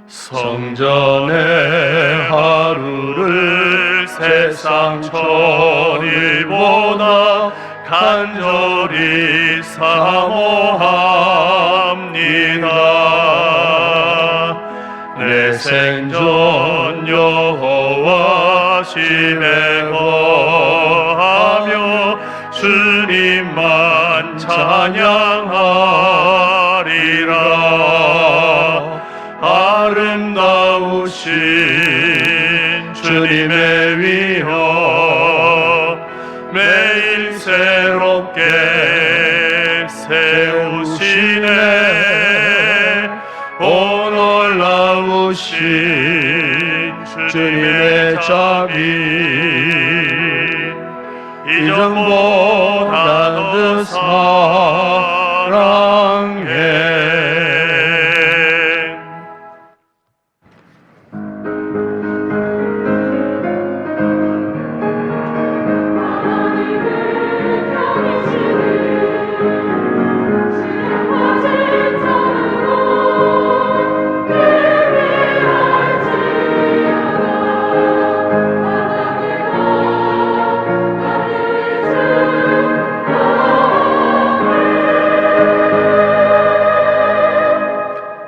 성전의 하루를 세상 천일보다 간절히 사모합니다. 내 생존 여호와 심에 거하며 주님만 찬양하리라. 아름다우신 주님의 위엄 매일 새롭게 세우시네. 오 놀라우신 주님의 자비 이전보다 더 사랑해.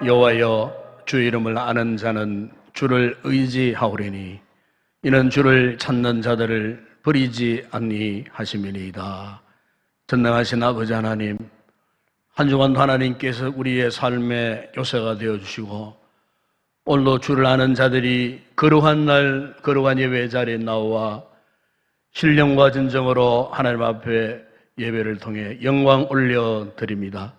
여호와여, 주 이름을 아는 자는 주를 의지하오리니 이는 주를 찾는 자들을 버리지 아니하심이니이다. 전능하신 아버지 하나님, 한 주간 하나님께서 우리의 삶의 요새가 되어주시고 오늘도 주를 아는 자들이 거룩한 날 거룩한 예배 자리에 나와 신령과 진정으로 하나님 앞에 예배를 통해 영광 올려드립니다.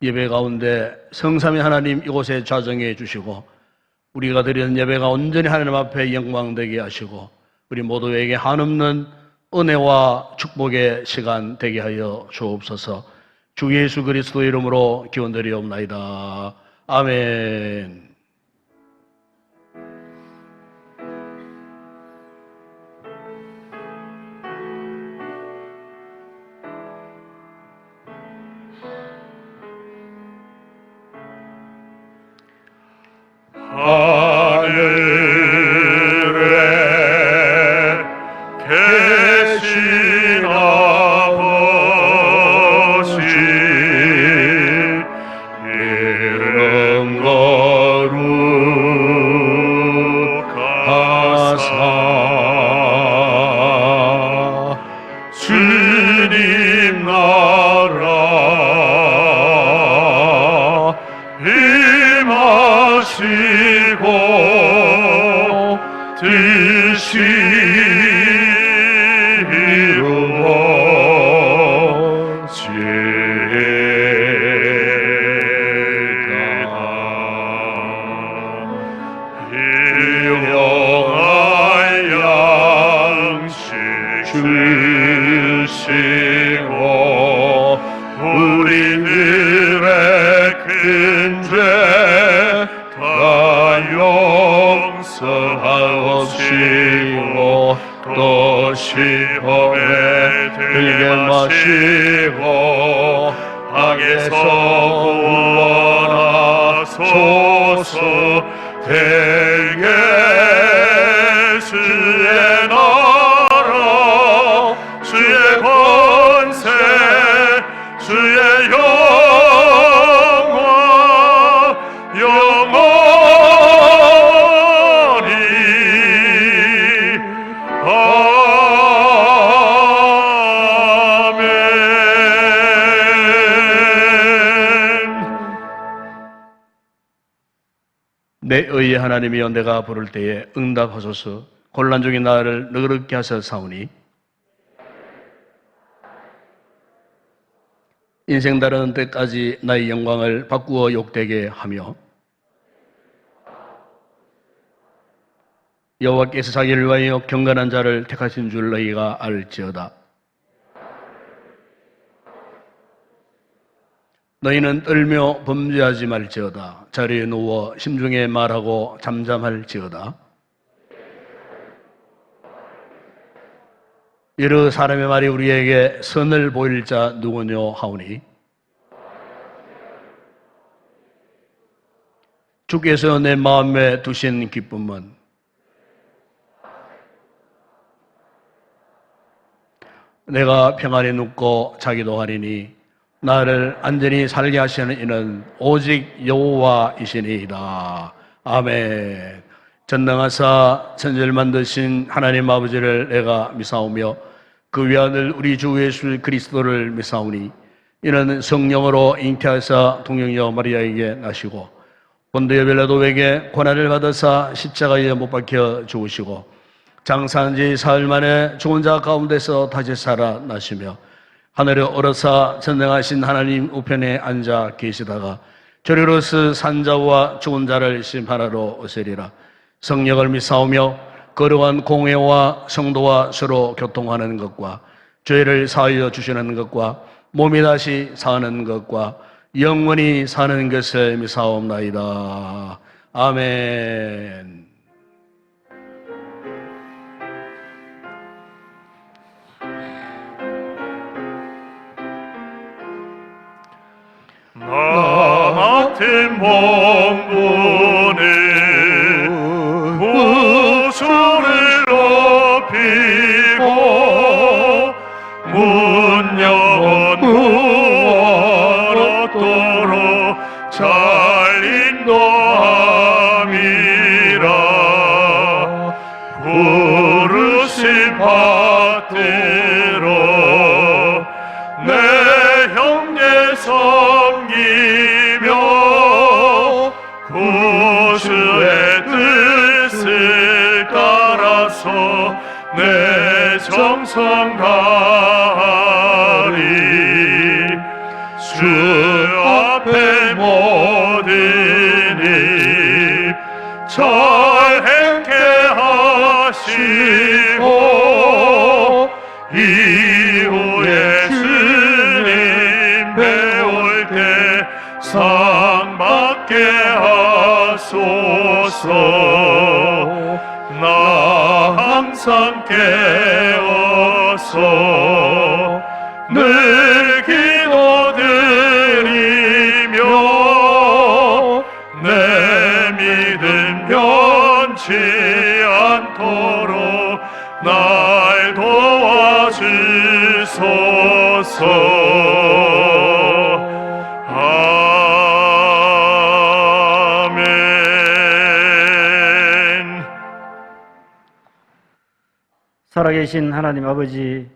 예배 가운데 성삼위 하나님 이곳에 좌정해 주시고 우리가 드리는 예배가 온전히 하나님 앞에 영광되게 하시고 우리 모두에게 한없는 은혜와 축복의 시간 되게 하여 주옵소서. 주 예수 그리스도 이름으로 기원드리옵나이다. 아멘. 하늘에 계신 아버지 이름 거룩하사 주님 나라 임하시고 뜻이 이루어지리다. 일용할 양식 주시고 우리들의 큰 죄 다 용서하옵시고 또 시험에 들게 마시고 악에서 구원하소서. 대개 주의 나라 주의 권세 주의 영광 영원히 아멘. 내 의의 하나님이여, 내가 부를 때에 응답하소서. 곤란 중인 나를 너그럽게 하셨사오니 인생 다르는 때까지 나의 영광을 바꾸어 욕되게 하며 여호와께서 자기를 위하여 경건한 자를 택하신 줄 너희가 알지어다. 너희는 떨며 범죄하지 말지어다. 자리에 누워 심중에 말하고 잠잠할지어다. 여러 사람의 말이 우리에게 선을 보일 자 누구뇨 하오니 주께서 내 마음에 두신 기쁨은 내가 평안히 눕고 자기도 하리니 나를 안전히 살게 하시는 이는 오직 여호와이시니이다. 아멘. 전능하사 천지를 만드신 하나님 아버지를 내가 미사오며 그 외아들 우리 주 예수 그리스도를 미사오니 이는 성령으로 잉태하사 동정녀 마리아에게 나시고 본디오 빌라도에게 고난을 받으사 십자가에 못 박혀 죽으시고 장사한 지 사흘 만에 죽은 자 가운데서 다시 살아나시며 하늘에 오르사 전능하신 하나님 우편에 앉아 계시다가 저리로서 산자와 죽은 자를 심판하러 오시리라. 성령을 믿사오며 거룩한 공회와 성도와 서로 교통하는 것과 죄를 사하여 주시는 것과 몸이 다시 사는 것과 영원히 사는 것을 믿사옵나이다. 아멘. 나 맡은 본분은 구주를 높이고 문영원 구원 얻도록 잘 인도함이라. 부르심 받들어 내 형제 섬기며 구주의 뜻을 따라서 내 정성 다하리. 주 앞에 모든 일 잘 행케 하시고 이후에 주님 배울 때 상 받게 하소서. 나 항상 깨어서 늘 기도드리며 내 믿음 변치 않도록 날 도와주소서. 아멘. 살아계신 하나님 아버지,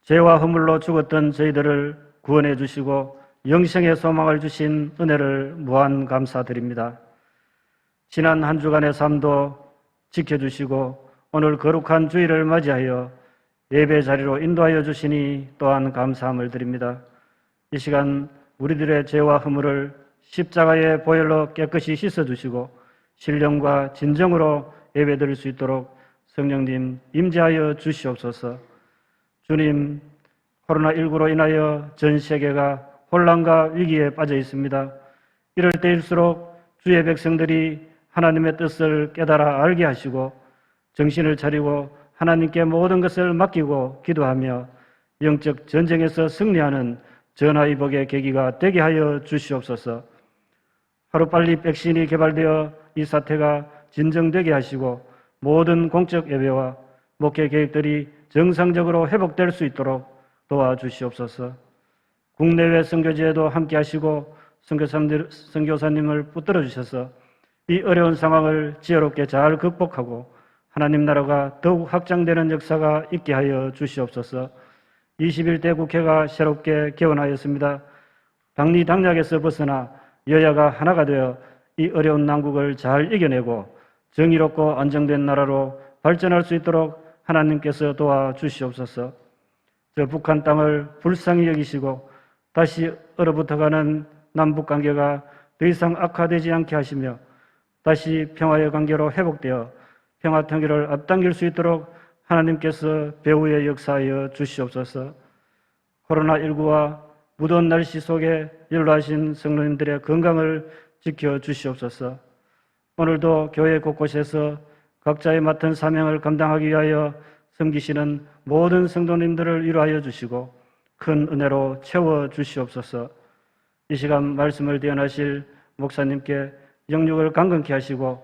죄와 허물로 죽었던 저희들을 구원해 주시고 영생의 소망을 주신 은혜를 무한 감사드립니다. 지난 한 주간의 삶도 지켜주시고 오늘 거룩한 주일을 맞이하여 예배 자리로 인도하여 주시니 또한 감사함을 드립니다. 이 시간 우리들의 죄와 허물을 십자가의 보혈로 깨끗이 씻어주시고 신령과 진정으로 예배드릴 수 있도록 성령님 임재하여 주시옵소서. 주님, 코로나19로 인하여 전 세계가 혼란과 위기에 빠져 있습니다. 이럴 때일수록 주의 백성들이 하나님의 뜻을 깨달아 알게 하시고 정신을 차리고 하나님께 모든 것을 맡기고 기도하며 영적 전쟁에서 승리하는 전화위복의 계기가 되게 하여 주시옵소서. 하루빨리 백신이 개발되어 이 사태가 진정되게 하시고 모든 공적 예배와 목회 계획들이 정상적으로 회복될 수 있도록 도와주시옵소서. 국내외 선교지에도 함께 하시고 선교사님을 붙들어 주셔서 이 어려운 상황을 지혜롭게 잘 극복하고 하나님 나라가 더욱 확장되는 역사가 있게 하여 주시옵소서. 21대 국회가 새롭게 개원하였습니다. 당리당략에서 벗어나 여야가 하나가 되어 이 어려운 난국을 잘 이겨내고 정의롭고 안정된 나라로 발전할 수 있도록 하나님께서 도와주시옵소서. 저 북한 땅을 불쌍히 여기시고 다시 얼어붙어가는 남북관계가 더 이상 악화되지 않게 하시며 다시 평화의 관계로 회복되어 평화 통일을 앞당길 수 있도록 하나님께서 배후에 역사하여 주시옵소서. 코로나19와 무더운 날씨 속에 연로하신 성도님들의 건강을 지켜주시옵소서. 오늘도 교회 곳곳에서 각자의 맡은 사명을 감당하기 위하여 섬기시는 모든 성도님들을 위로하여 주시고 큰 은혜로 채워주시옵소서. 이 시간 말씀을 대언하실 목사님께 영육을 강건케 하시고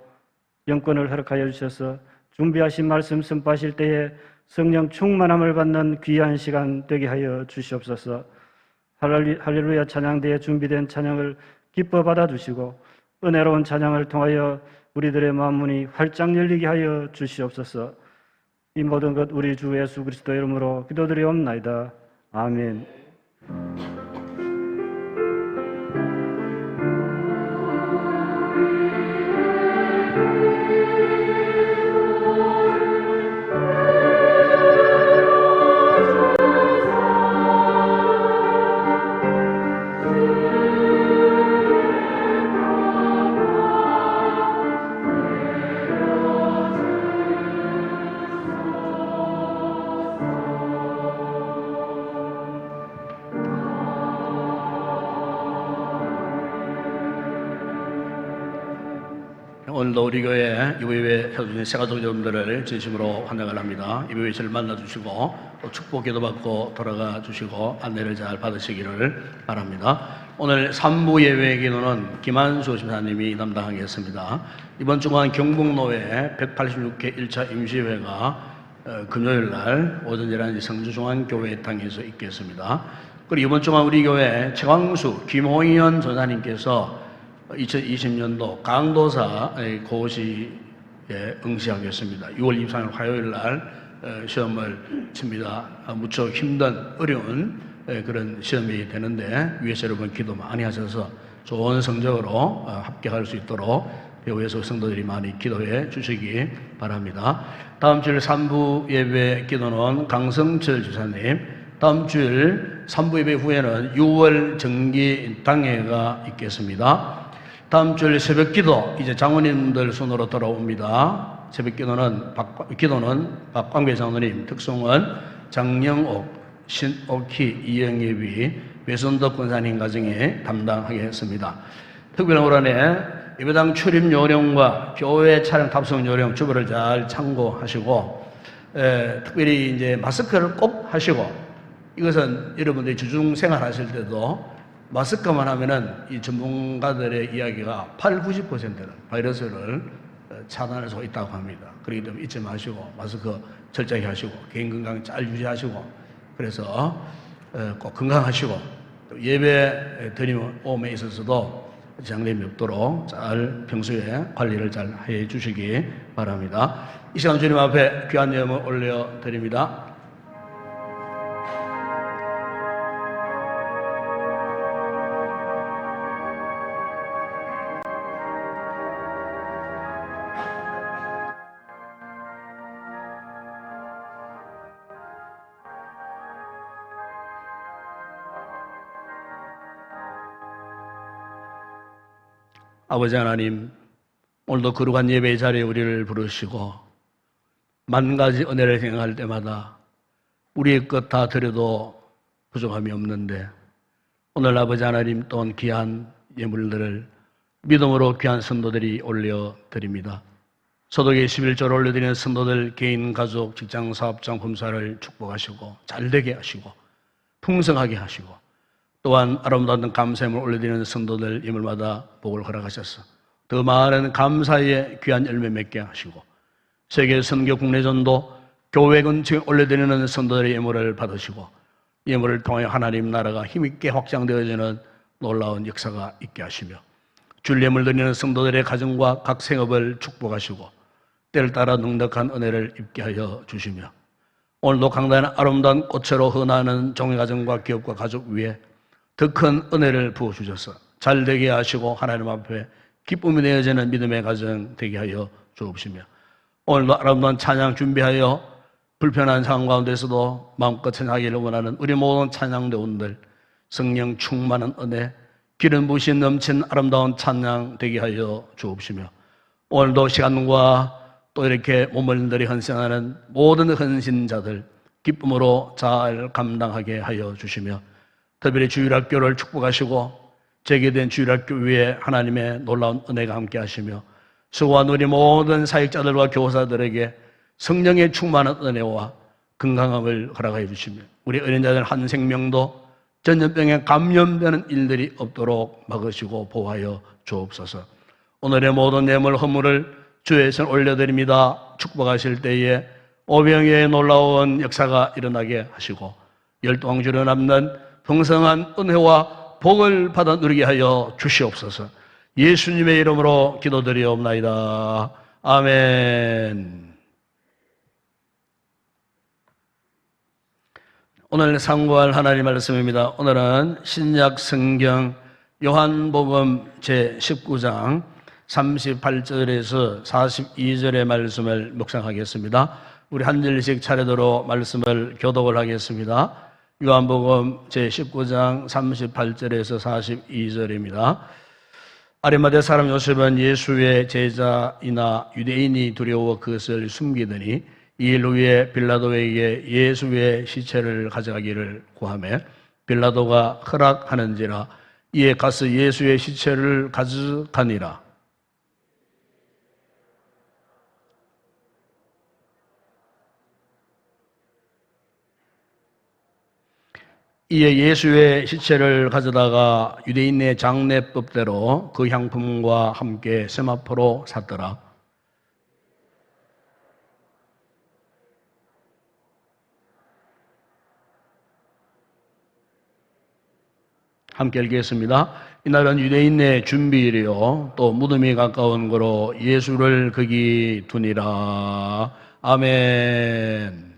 영권을 허락하여 주셔서 준비하신 말씀 선포하실 때에 성령 충만함을 받는 귀한 시간 되게 하여 주시옵소서. 할렐루야 찬양대에 준비된 찬양을 기뻐 받아주시고 은혜로운 찬양을 통하여 우리들의 마음문이 활짝 열리게 하여 주시옵소서. 이 모든 것 우리 주 예수 그리스도 이름으로 기도드리옵나이다. 아멘. 오늘도 우리 교회 이부예배 해주신 새가족 여러분들을 진심으로 환영을 합니다. 이부예배 저를 만나주시고 또 축복 기도받고 돌아가 주시고 안내를 잘 받으시기를 바랍니다. 오늘 3부 예배 기도는 김한수 집사님이 담당하겠습니다. 이번 주간 경북노회 186회 1차 임시회가 금요일 날 오전 11시 성주중앙교회 당에서 있겠습니다. 그리고 이번 주간 우리 교회 최광수 김호연 전사님께서 2020년도 강도사 고시에 응시하겠습니다. 6월 23일 화요일 날 시험을 칩니다. 무척 힘든 어려운 그런 시험이 되는데 위에서 여러분 기도 많이 하셔서 좋은 성적으로 합격할 수 있도록 배우에서 성도들이 많이 기도해 주시기 바랍니다. 다음 주일 3부 예배 기도는 강성철 지사님, 다음 주일 3부 예배 후에는 6월 정기 당회가 있겠습니다. 다음 주일 새벽 기도 이제 장로님들 순으로 돌아옵니다. 새벽 기도는 박광배 장로님, 특송은 장영옥, 신옥희, 이영예비, 외선덕 권사님 가정에 담당하겠습니다. 특별한 올한해 예배당 출입 요령과 교회 차량 탑승 요령 주부를 잘 참고하시고, 특별히 이제 마스크를 꼭 하시고, 이것은 여러분들이 주중 생활하실 때도 마스크만 하면은 이 전문가들의 이야기가 80~90%는 바이러스를 차단할 수 있다고 합니다. 그렇기 때문에 잊지 마시고 마스크 철저히 하시고 개인 건강 잘 유지하시고, 그래서 꼭 건강하시고 또 예배 드리는 오음에 있어서도 장애물이 없도록 잘 평소에 관리를 잘 해 주시기 바랍니다. 이 시간 주님 앞에 귀한 예물 올려 드립니다. 아버지 하나님, 오늘도 거룩한 예배의 자리에 우리를 부르시고 만 가지 은혜를 생각할 때마다 우리의 것 다 드려도 부족함이 없는데, 오늘 아버지 하나님 또한 귀한 예물들을 믿음으로 귀한 성도들이 올려드립니다. 소득의 11조를 올려드리는 성도들 개인, 가족, 직장, 사업장, 범사를 축복하시고 잘되게 하시고 풍성하게 하시고, 또한 아름다운 감사함을 올려드리는 성도들 예물마다 복을 허락하셔서 더 많은 감사의 귀한 열매 맺게 하시고, 세계 선교 국내 전도 교회 근처에 올려드리는 성도들의 예물을 받으시고, 예물을 통해 하나님 나라가 힘있게 확장되어지는 놀라운 역사가 있게 하시며, 줄 예물 드리는 성도들의 가정과 각 생업을 축복하시고 때를 따라 넉넉한 은혜를 입게 하여 주시며, 오늘도 강단의 아름다운 꽃으로 흔하는 종의 가정과 기업과 가족 위에 더 큰 은혜를 부어주셔서 잘되게 하시고 하나님 앞에 기쁨이 되어지는 믿음의 가정 되게 하여 주옵시며, 오늘도 아름다운 찬양 준비하여 불편한 상황 가운데서도 마음껏 찬양하기를 원하는 우리 모든 찬양대원들 성령 충만한 은혜, 기름 부으신 넘친 아름다운 찬양 되게 하여 주옵시며, 오늘도 시간과 또 이렇게 몸을 들이 헌신하는 모든 헌신자들 기쁨으로 잘 감당하게 하여 주시며, 특별히 주일학교를 축복하시고 재개된 주일학교 위에 하나님의 놀라운 은혜가 함께 하시며, 수고한 우리 모든 사역자들과 교사들에게 성령의 충만한 은혜와 건강함을 허락하여 주시며, 우리 어린자들 한 생명도 전염병에 감염되는 일들이 없도록 막으시고 보호하여 주옵소서. 오늘의 모든 예물 허물을 주의 손 올려드립니다. 축복하실 때에 오병이의 놀라운 역사가 일어나게 하시고 열동주로 남는 풍성한 은혜와 복을 받아 누리게 하여 주시옵소서. 예수님의 이름으로 기도드리옵나이다. 아멘. 오늘 상고할 하나님 말씀입니다. 오늘은 신약 성경 요한복음 제19장 38절에서 42절의 말씀을 묵상하겠습니다. 우리 한 절씩 차례대로 말씀을 교독을 하겠습니다. 요한복음 제19장 38절에서 42절입니다. 아리마대 사람 요셉은 예수의 제자이나 유대인이 두려워 그것을 숨기더니 2일 후에 빌라도에게 예수의 시체를 가져가기를 구하며 빌라도가 허락하는지라 이에 가서 예수의 시체를 가져가니라. 이에 예수의 시체를 가져다가 유대인의 장례법대로 그 향품과 함께 세마포로 샀더라. 함께 읽겠습니다. 이날은 유대인의 준비일이요 또 무덤이 가까운 거로 예수를 거기 두니라. 아멘.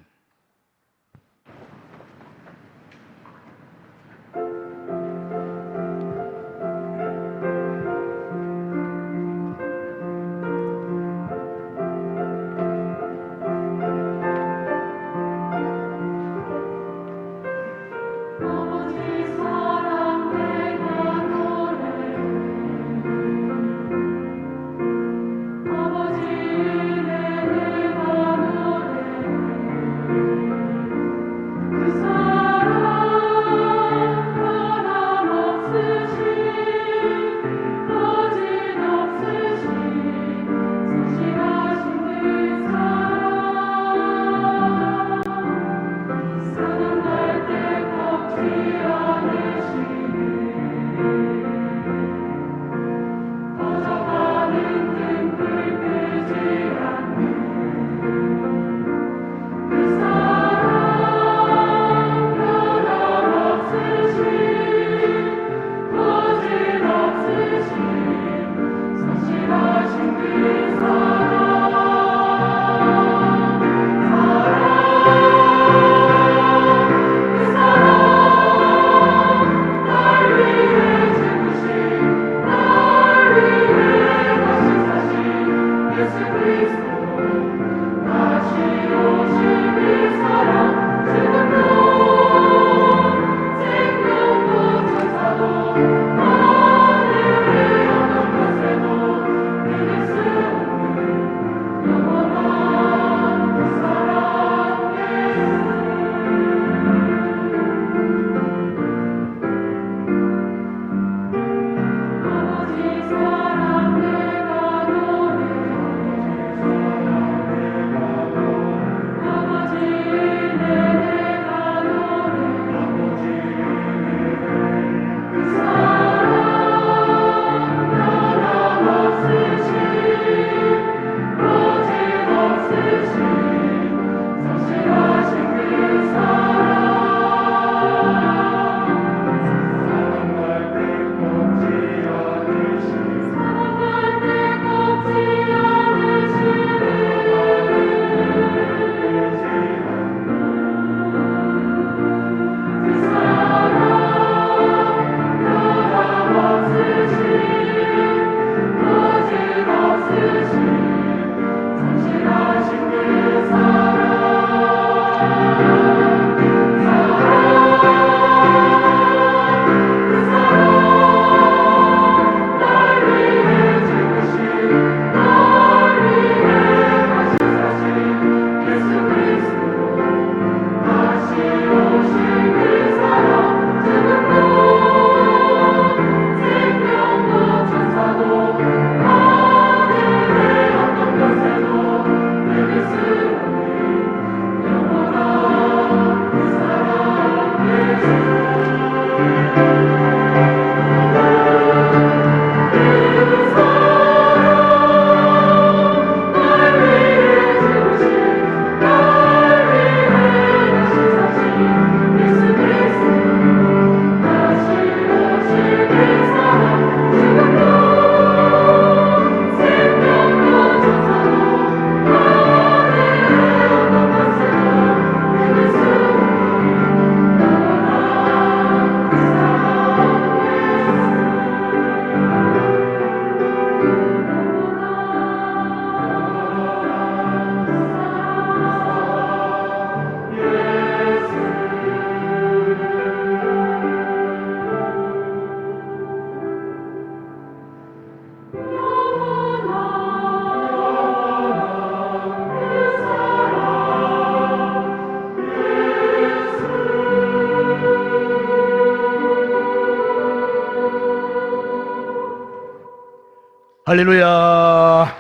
할렐루야.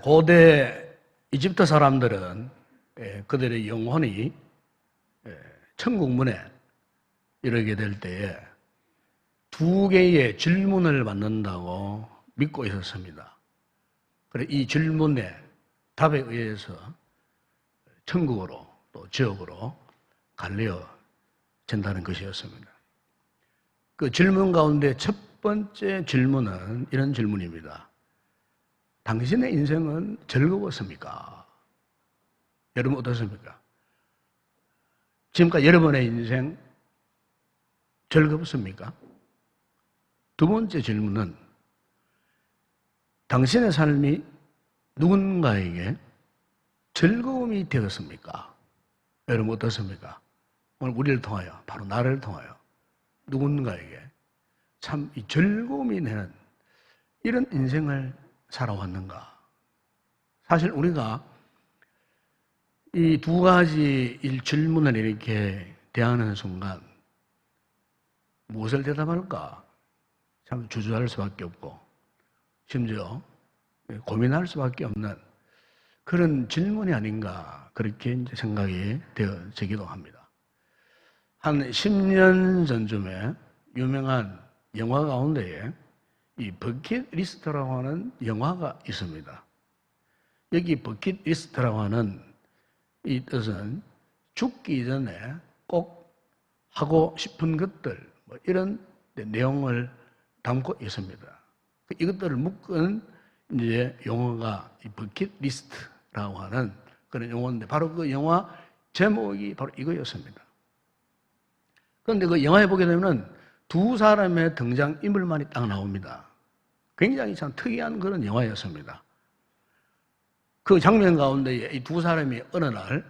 고대 이집트 사람들은 그들의 영혼이 천국문에 이르게 될 때에 두 개의 질문을 받는다고 믿고 있었습니다. 그래 이 질문의 답에 의해서 천국으로 또 지옥으로 갈려진다는 것이었습니다. 그 질문 가운데 첫 번째 질문은 이런 질문입니다. 당신의 인생은 즐거웠습니까? 여러분 어떻습니까? 지금까지 여러분의 인생 즐겁습니까? 두 번째 질문은 당신의 삶이 누군가에게 즐거움이 되었습니까? 여러분 어떻습니까? 오늘 우리를 통하여, 바로 나를 통하여 누군가에게 참 이 즐거움이 되는 이런 인생을 살아왔는가? 사실 우리가 이 두 가지 질문을 이렇게 대하는 순간 무엇을 대답할까? 참 주저할 수밖에 없고 심지어 고민할 수밖에 없는 그런 질문이 아닌가 그렇게 이제 생각이 되어지기도 합니다. 한 10년 전쯤에 유명한 영화 가운데에 이 버킷리스트라고 하는 영화가 있습니다. 여기 버킷리스트라고 하는 이 뜻은 죽기 전에 꼭 하고 싶은 것들 뭐 이런 내용을 담고 있습니다. 이것들을 묶은 이제 용어가 이 버킷리스트라고 하는 그런 용어인데 바로 그 영화 제목이 바로 이거였습니다. 그런데 그 영화에 보게 되면 두 사람의 등장 인물만이 딱 나옵니다. 굉장히 참 특이한 그런 영화였습니다. 그 장면 가운데 이 두 사람이 어느 날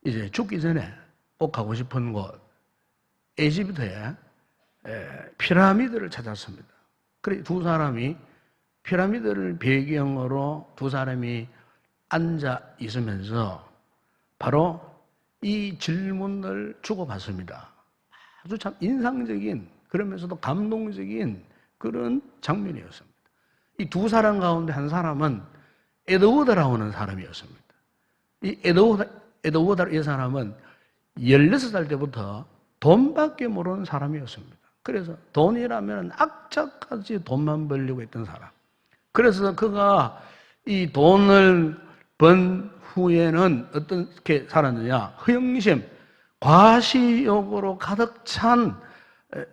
이제 죽기 전에 꼭 가고 싶은 곳 에집트의 피라미드를 찾았습니다. 그래 두 사람이 피라미드를 배경으로 두 사람이 앉아 있으면서 바로 이 질문을 주고받습니다. 아주 참 인상적인 그러면서도 감동적인 그런 장면이었습니다. 이 두 사람 가운데 한 사람은 에드워드라고 하는 사람이었습니다. 이 에드워드 이 사람은 16살 때부터 돈밖에 모르는 사람이었습니다. 그래서 돈이라면 악착같이 돈만 벌려고 했던 사람. 그래서 그가 이 돈을 번 후에는 어떻게 살았느냐? 허영심, 과시욕으로 가득 찬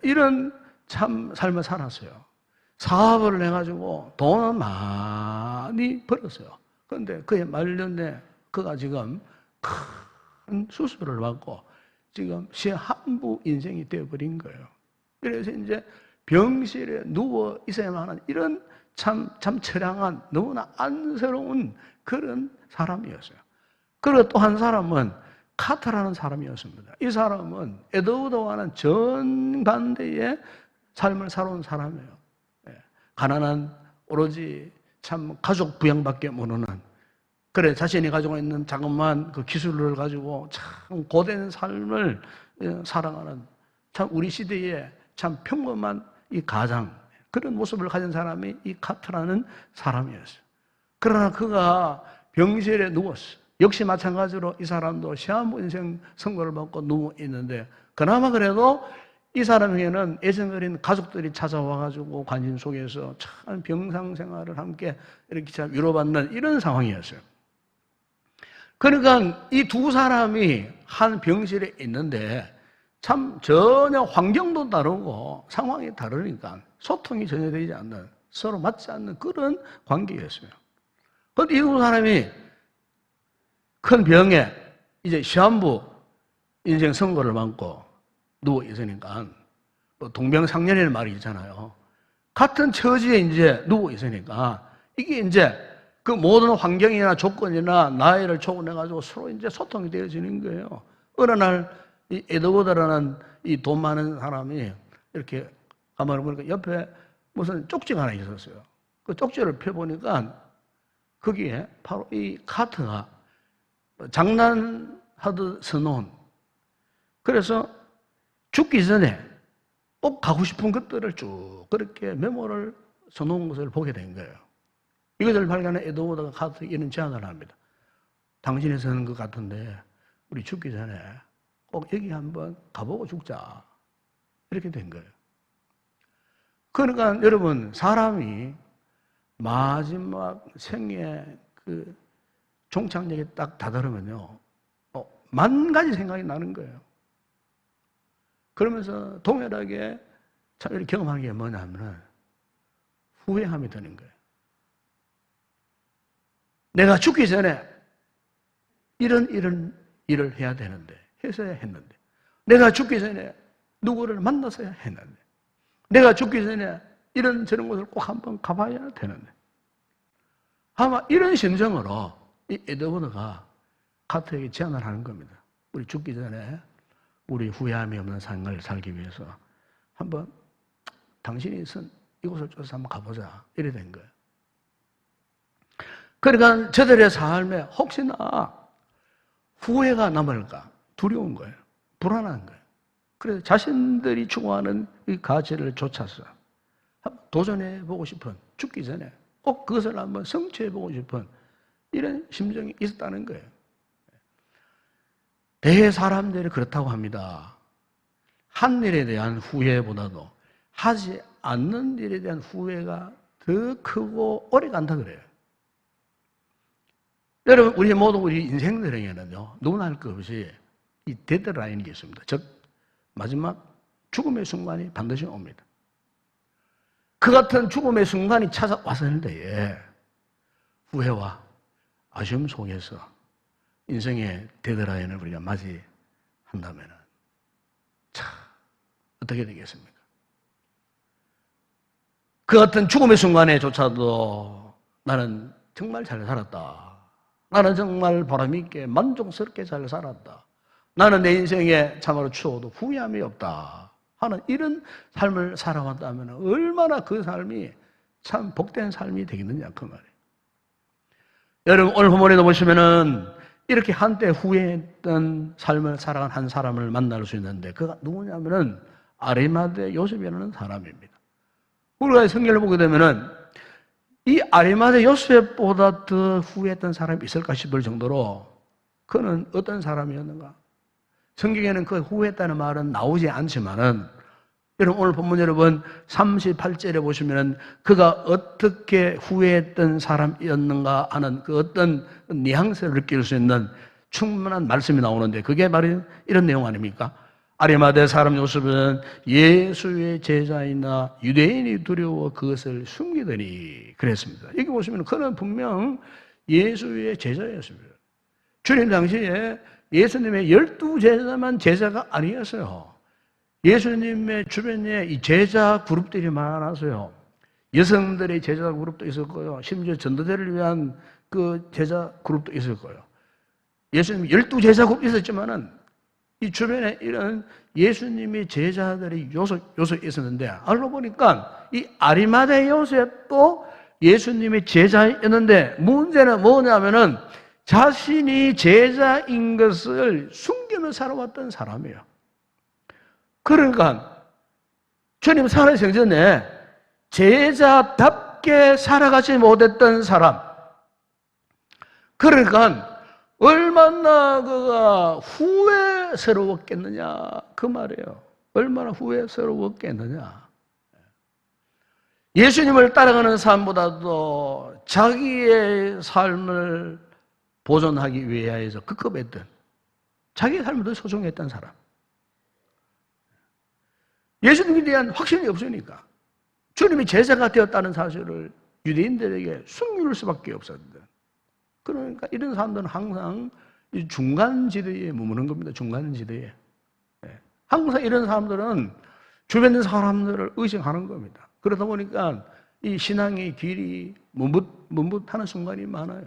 이런 참 삶을 살았어요. 사업을 해가지고 돈을 많이 벌었어요. 그런데 그의 말년에 그가 지금 큰 수술을 받고 지금 시한부 인생이 되어버린 거예요. 그래서 이제 병실에 누워 있어야만 하는 이런 참 처량한 너무나 안쓰러운 그런 사람이었어요. 그리고 또 한 사람은 카트라는 사람이었습니다. 이 사람은 에드워드와는 정반대의 삶을 살아온 사람이에요. 가난한 오로지 참 가족 부양밖에 모르는 그래 자신이 가지고 있는 자그마한 그 기술을 가지고 참 고된 삶을 살아가는 참 우리 시대에 참 평범한 이 가장 그런 모습을 가진 사람이 이 카트라는 사람이었어요. 그러나 그가 병실에 누웠어요. 역시 마찬가지로 이 사람도 시한부 인생 선고를 받고 누워 있는데 그나마 그래도 이 사람에게는 애정어린 가족들이 찾아와가지고 관심 속에서 참 병상 생활을 함께 이렇게 참 위로받는 이런 상황이었어요. 그러니까 이 두 사람이 한 병실에 있는데 참 전혀 환경도 다르고 상황이 다르니까 소통이 전혀 되지 않는 서로 맞지 않는 그런 관계였어요. 그런데 이 두 사람이 큰 병에 이제 시한부 인생 선고를 받고 누워 있으니까 동병상련이라는 말이 있잖아요. 같은 처지에 이제 누워 있으니까 이게 이제 그 모든 환경이나 조건이나 나이를 초월해가지고 서로 이제 소통이 되어지는 거예요. 어느 날 이 에드워드라는 이 돈 많은 사람이 이렇게 가만히 보니까 옆에 무슨 쪽지가 하나 있었어요. 그 쪽지를 펴보니까 거기에 바로 이 카트가 장난하듯 써놓은 그래서 죽기 전에 꼭 가고 싶은 것들을 쭉 그렇게 메모를 써놓은 것을 보게 된 거예요. 이것을 발견해 에드워드가 가서 이런 제안을 합니다. 당신이 쓰는 것 같은데 우리 죽기 전에 꼭 여기 한번 가보고 죽자. 이렇게 된 거예요. 그러니까 여러분, 사람이 마지막 생의 그 종착역에 딱 다다르면요, 만 가지 생각이 나는 거예요. 그러면서 동일하게 참 이렇게 경험하는 게 뭐냐면은 후회함이 드는 거예요. 내가 죽기 전에 이런 일을 해야 되는데, 했어야 했는데, 내가 죽기 전에 누구를 만났어야 했는데, 내가 죽기 전에 이런 저런 곳을 꼭 한번 가봐야 되는데, 아마 이런 심정으로 이 에드워드가 카트에게 제안을 하는 겁니다. 우리 죽기 전에 우리 후회함이 없는 삶을 살기 위해서 한번 당신이 쓴 이곳을 쫓아서 한번 가보자. 이래 된 거예요. 그러니까 저들의 삶에 혹시나 후회가 남을까 두려운 거예요. 불안한 거예요. 그래서 자신들이 추구하는 이 가치를 쫓아서 한번 도전해보고 싶은, 죽기 전에 꼭 그것을 한번 성취해보고 싶은 이런 심정이 있었다는 거예요. 대개 사람들이 그렇다고 합니다. 한 일에 대한 후회보다도 하지 않는 일에 대한 후회가 더 크고 오래 간다 그래요. 여러분, 우리 모두 우리 인생들에게는요, 누구나 할 것 없이 이 데드라인이 있습니다. 즉, 마지막 죽음의 순간이 반드시 옵니다. 그 같은 죽음의 순간이 찾아왔을 때에 후회와 아쉬움 속에서 인생의 데드라인을 우리가 맞이한다면 참 어떻게 되겠습니까? 그 같은 죽음의 순간에조차도 나는 정말 잘 살았다. 나는 정말 보람있게 만족스럽게 잘 살았다. 나는 내 인생에 참으로 추워도 후회함이 없다 하는 이런 삶을 살아왔다면 얼마나 그 삶이 참 복된 삶이 되겠느냐 그 말이에요. 여러분, 오늘 본문에도 보시면은 이렇게 한때 후회했던 삶을 살아간 한 사람을 만날 수 있는데 그가 누구냐면은 아리마대 요셉이라는 사람입니다. 우리가 성경을 보게 되면은 이 아리마대 요셉보다 더 후회했던 사람이 있을까 싶을 정도로 그는 어떤 사람이었는가? 성경에는 그 후회했다는 말은 나오지 않지만은 여러분, 오늘 본문 여러분 38절에 보시면은 그가 어떻게 후회했던 사람이었는가 하는 그 어떤 뉘앙스를 느낄 수 있는 충분한 말씀이 나오는데 그게 바로 이런 내용 아닙니까? 아리마대 사람 요셉은 예수의 제자이나 유대인이 두려워 그것을 숨기더니 그랬습니다. 여기 보시면 그는 분명 예수의 제자였습니다. 주님 당시에 예수님의 12제자만 제자가 아니었어요. 예수님의 주변에 이 제자 그룹들이 많아서요. 여성들의 제자 그룹도 있었고요. 심지어 전도대를 위한 그 제자 그룹도 있었고요. 예수님 12제자 그룹 있었지만은 이 주변에 이런 예수님의 제자들이 요소 있었는데 알고 보니까 이 아리마대 요셉도 예수님의 제자였는데 문제는 뭐냐면은 자신이 제자인 것을 숨기며 살아왔던 사람이에요. 그러니까 주님 살아계신 전에 제자답게 살아가지 못했던 사람. 그러니까 얼마나 그가 후회스러웠겠느냐 그 말이에요. 얼마나 후회스러웠겠느냐. 예수님을 따라가는 삶보다도 자기의 삶을 보존하기 위해서 급급했던, 자기의 삶을 더 소중했던 사람. 예수님에 대한 확신이 없으니까 주님이 제자가 되었다는 사실을 유대인들에게 숨길 수밖에 없었는데, 그러니까 이런 사람들은 항상 중간지대에 머무는 겁니다. 중간지대에. 항상 이런 사람들은 주변의 사람들을 의식하는 겁니다. 그러다 보니까 이 신앙의 길이 뭇뭇하는 순간이 많아요.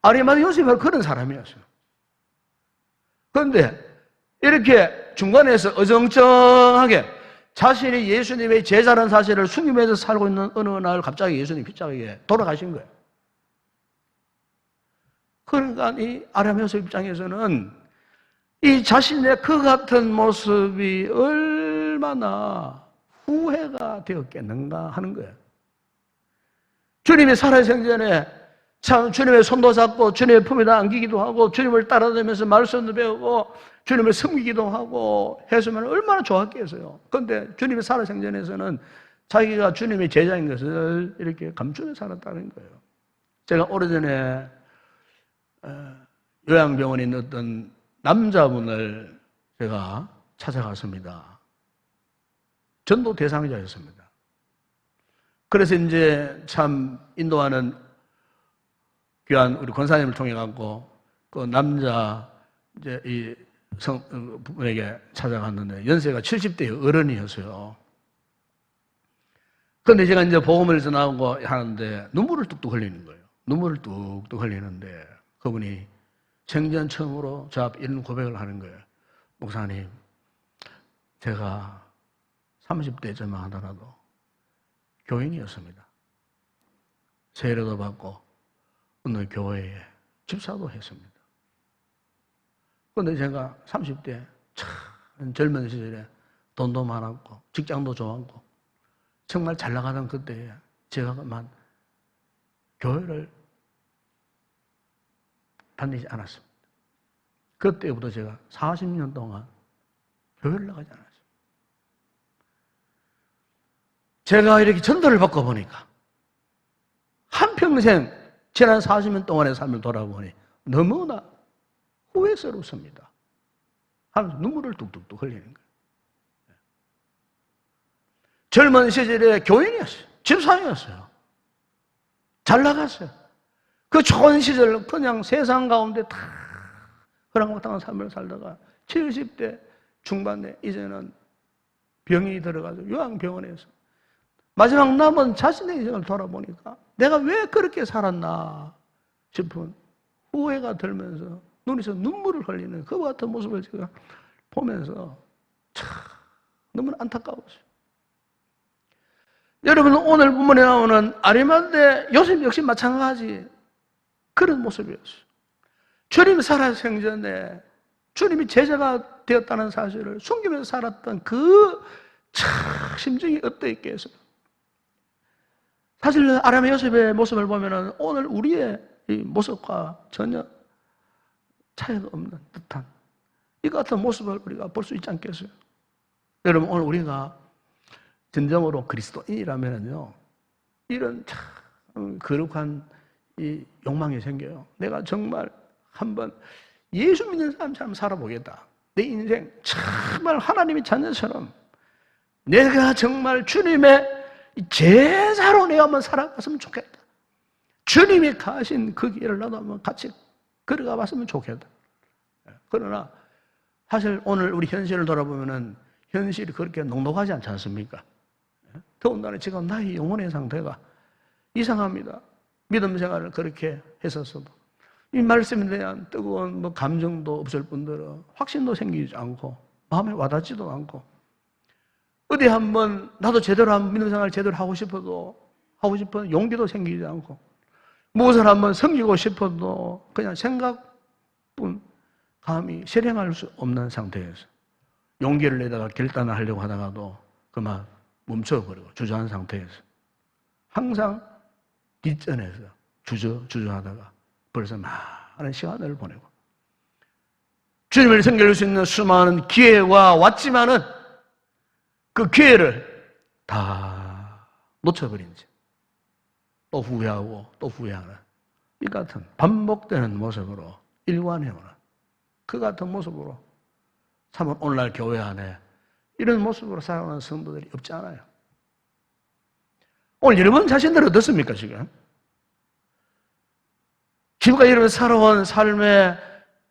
아리마대 요셉은 그런 사람이었어요. 그런데 이렇게 중간에서 어정쩡하게 자신이 예수님의 제자라는 사실을 숨기면서 살고 있는 어느 날 갑자기 예수님이 핏자하게 돌아가신 거예요. 그러니까 이 아리마대 요셉 입장에서는 이 자신의 그 같은 모습이 얼마나 후회가 되었겠는가 하는 거예요. 주님이 살아생전에 참 주님의 손도 잡고 주님의 품에다 안기기도 하고 주님을 따라다니면서 말씀도 배우고 주님을 섬기기도 하고 했으면 얼마나 좋았겠어요. 그런데 주님이 살아생전에서는 자기가 주님의 제자인 것을 이렇게 감추며 살았다는 거예요. 제가 오래전에 요양병원에 있는 어떤 남자분을 제가 찾아갔습니다. 전도 대상자였습니다. 그래서 이제 참 인도하는 귀한 우리 권사님을 통해 갖고 그 남자 이제 이 분에게 찾아갔는데 연세가 70대 어른이었어요. 그런데 제가 이제 복음을 전하고 하는데 눈물을 뚝뚝 흘리는 거예요. 눈물을 뚝뚝 흘리는데 그분이 생전 처음으로 저 앞에 이런 고백을 하는 거예요. 목사님, 제가 30대쯤 하더라도 교인이었습니다. 세례도 받고 어느 교회에 집사도 했습니다. 그런데 제가 30대 참 젊은 시절에 돈도 많았고 직장도 좋았고 정말 잘 나가던 그때에 제가 그만 교회를 다니지 않았습니다. 그때부터 제가 40년 동안 교회를 나가지 않았습니다. 제가 이렇게 전도를 받고 보니까 한평생 지난 40년 동안의 삶을 돌아보니 너무나 후회스럽습니다. 하면서 눈물을 뚝뚝뚝 흘리는 거예요. 젊은 시절에 교인이었어요. 집사였어요. 잘 나갔어요. 그 좋은 시절 그냥 세상 가운데 다 그랑마땅한 삶을 살다가 70대 중반에 이제는 병이 들어가서 요양병원에서 마지막 남은 자신의 인생을 돌아보니까 내가 왜 그렇게 살았나 싶은 후회가 들면서 눈에서 눈물을 흘리는 그와 같은 모습을 제가 보면서 참 너무나 안타까웠어요. 여러분 오늘 본문에 나오는 아리마대 요셉 역시 마찬가지 그런 모습이었어요. 주님 살아생전에 주님이 제자가 되었다는 사실을 숨기면서 살았던 그 참 심정이 어떠했겠어요. 사실 아리마대 요셉의 모습을 보면은 오늘 우리의 이 모습과 전혀 차이가 없는 듯한 이 같은 모습을 우리가 볼 수 있지 않겠어요? 여러분 오늘 우리가 진정으로 그리스도인이라면요 이런 참 거룩한 이 욕망이 생겨요. 내가 정말 한번 예수 믿는 사람처럼 살아보겠다. 내 인생 정말 하나님의 자녀처럼 내가 정말 주님의 제자로 내가 한번 살아봤으면 좋겠다. 주님이 가신 그 길을 나도 한번 같이 걸어가 봤으면 좋겠다. 그러나 사실 오늘 우리 현실을 돌아보면은 현실이 그렇게 녹록하지 않지 않습니까? 더군다나 지금 나의 영혼의 상태가 이상합니다. 믿음 생활을 그렇게 했었어도 이 말씀에 대한 뜨거운 감정도 없을 뿐더러 확신도 생기지 않고 마음에 와닿지도 않고 어디 한번 나도 제대로 한번 믿음 생활을 제대로 하고 싶어도 하고 싶은 용기도 생기지 않고 무엇을 한번 섬기고 싶어도 그냥 생각뿐 감히 실행할 수 없는 상태에서 용기를 내다가 결단을 하려고 하다가도 그만 멈춰버리고 주저한 상태에서 항상 뒷전에서 주저하다가 벌써 많은 시간을 보내고 주님을 섬길 수 있는 수많은 기회가 왔지만은 그 기회를 다 놓쳐버린 채 또 후회하고 또 후회하는 이 같은 반복되는 모습으로 일관해오는 그 같은 모습으로 참 오늘날 교회 안에 이런 모습으로 살아가는 성도들이 없지 않아요. 오늘 여러분 자신들 어떻습니까 지금? 지금까지 여러분 살아온 삶의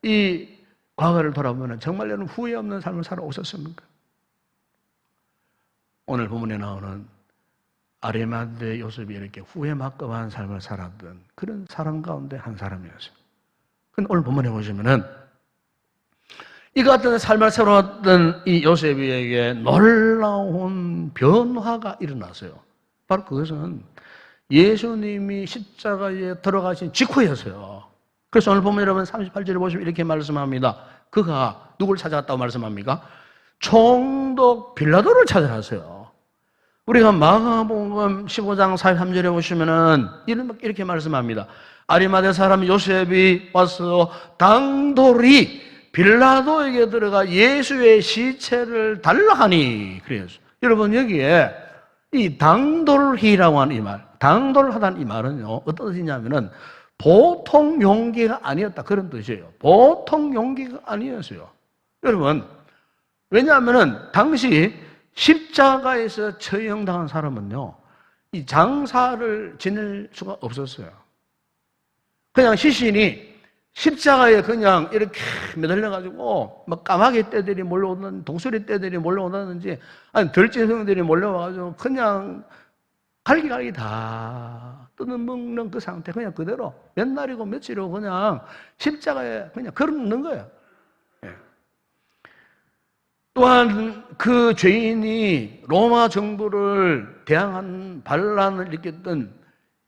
이 과거를 돌아보면 정말 여러분 후회 없는 삶을 살아오셨습니까? 오늘 본문에 나오는 아리마대 요셉이 이렇게 후회막급한 삶을 살았던 그런 사람 가운데 한 사람이었어요. 근데 오늘 본문에 보시면은 이 같은 삶을 살아왔던 이 요셉에게 놀라운 변화가 일어났어요. 바로 그것은 예수님이 십자가에 들어가신 직후였어요. 그래서 오늘 보면 여러분 38절에 보시면 이렇게 말씀합니다. 그가 누굴 찾아갔다고 말씀합니까? 총독 빌라도를 찾아갔어요. 우리가 마가복음 15장 43절에 보시면은 이렇게 말씀합니다. 아리마대 사람 요셉이 와서 당돌이 빌라도에게 들어가 예수의 시체를 달라 하니 그래서 여러분 여기에 이 당돌히라고 하는 이 말, 당돌하다는 이 말은요 어떤 뜻이냐면은 보통 용기가 아니었다 그런 뜻이에요. 보통 용기가 아니었어요. 여러분 왜냐하면은 당시 십자가에서 처형당한 사람은요 이 장사를 지낼 수가 없었어요. 그냥 시신이 십자가에 그냥 이렇게 매달려가지고 막 까마귀 떼들이 몰려오는 독수리 떼들이 몰려오다든지 아니 들짐승들이 몰려와가지고 그냥 갈기갈기 다 뜯는 먹는 그 상태 그냥 그대로 몇 날이고 며칠이고 그냥 십자가에 그냥 걸어놓는 거예요. 예. 또한 그 죄인이 로마 정부를 대항한 반란을 일으켰던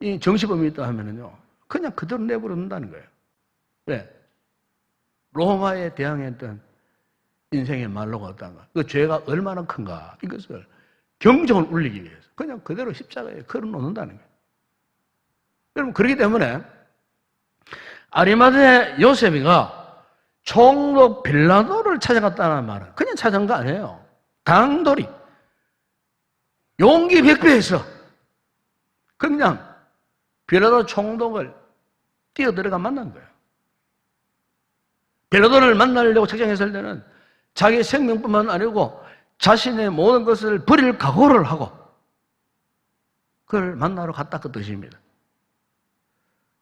이 정치범이 있다 하면은요 그냥 그대로 내버려 둔다는 거예요. 왜? 로마에 대항했던 인생의 말로가 어떤가? 그 죄가 얼마나 큰가? 이것을 경종을 울리기 위해서 그냥 그대로 십자가에 걸어 놓는다는 거예요. 여러분, 그렇기 때문에 아리마대 요셉이가 총독 빌라도를 찾아갔다는 말은 그냥 찾아간 거 아니에요. 당돌이 용기 백배해서 그냥 빌라도 총독을 뛰어들어가 만난 거예요. 빌라도를 만나려고 작정했을 때는 자기 생명뿐만 아니고 자신의 모든 것을 버릴 각오를 하고 그를 만나러 갔다 그 뜻입니다.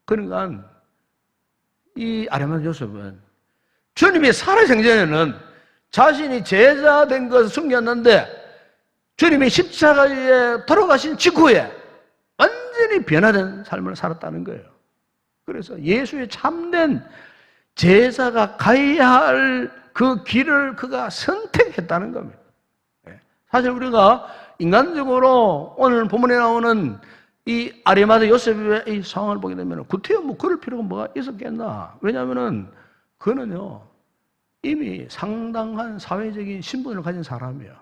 그러니까 이 아리마대 요셉은 주님이 살아생전에는 자신이 제자된 것을 숨겼는데 주님이 십자가에 돌아가신 직후에 완전히 변화된 삶을 살았다는 거예요. 그래서 예수의 참된 제자가 가야 할 그 길을 그가 선택했다는 겁니다. 사실 우리가 인간적으로 오늘 본문에 나오는 이 아리마대 요셉의 이 상황을 보게 되면 구태여 뭐 그럴 필요가 뭐가 있었겠나? 왜냐하면은 그는요 이미 상당한 사회적인 신분을 가진 사람이에요.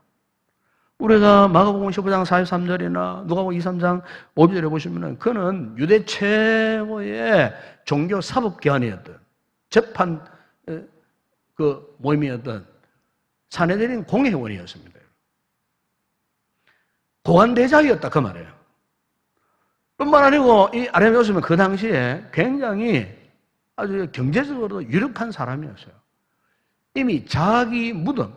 우리가 마가복음 15장 43절이나 누가복음 23장 5절에 보시면은 그는 유대 최고의 종교 사법기관이었던 재판 그 모임이었던 산헤드린 공회원이었습니다. 고관대장이었다 그 말이에요. 뿐만 아니고 이 아리마대 요셉은 그 당시에 굉장히 아주 경제적으로도 유력한 사람이었어요. 이미 자기 무덤,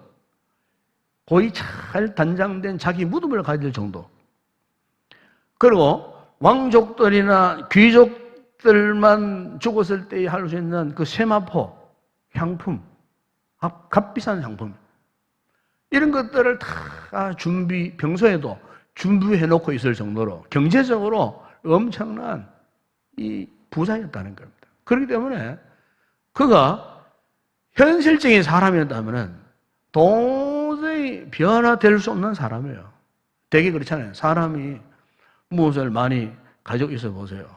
거의 잘 단장된 자기 무덤을 가질 정도. 그리고 왕족들이나 귀족들만 죽었을 때 할 수 있는 그 세마포, 향품, 값비싼 향품. 이런 것들을 다 평소에도 준비해 놓고 있을 정도로 경제적으로 엄청난 이 부자였다는 겁니다. 그렇기 때문에 그가 현실적인 사람이었다면 도저히 변화될 수 없는 사람이에요. 되게 그렇잖아요. 사람이 무엇을 많이 가지고 있어 보세요.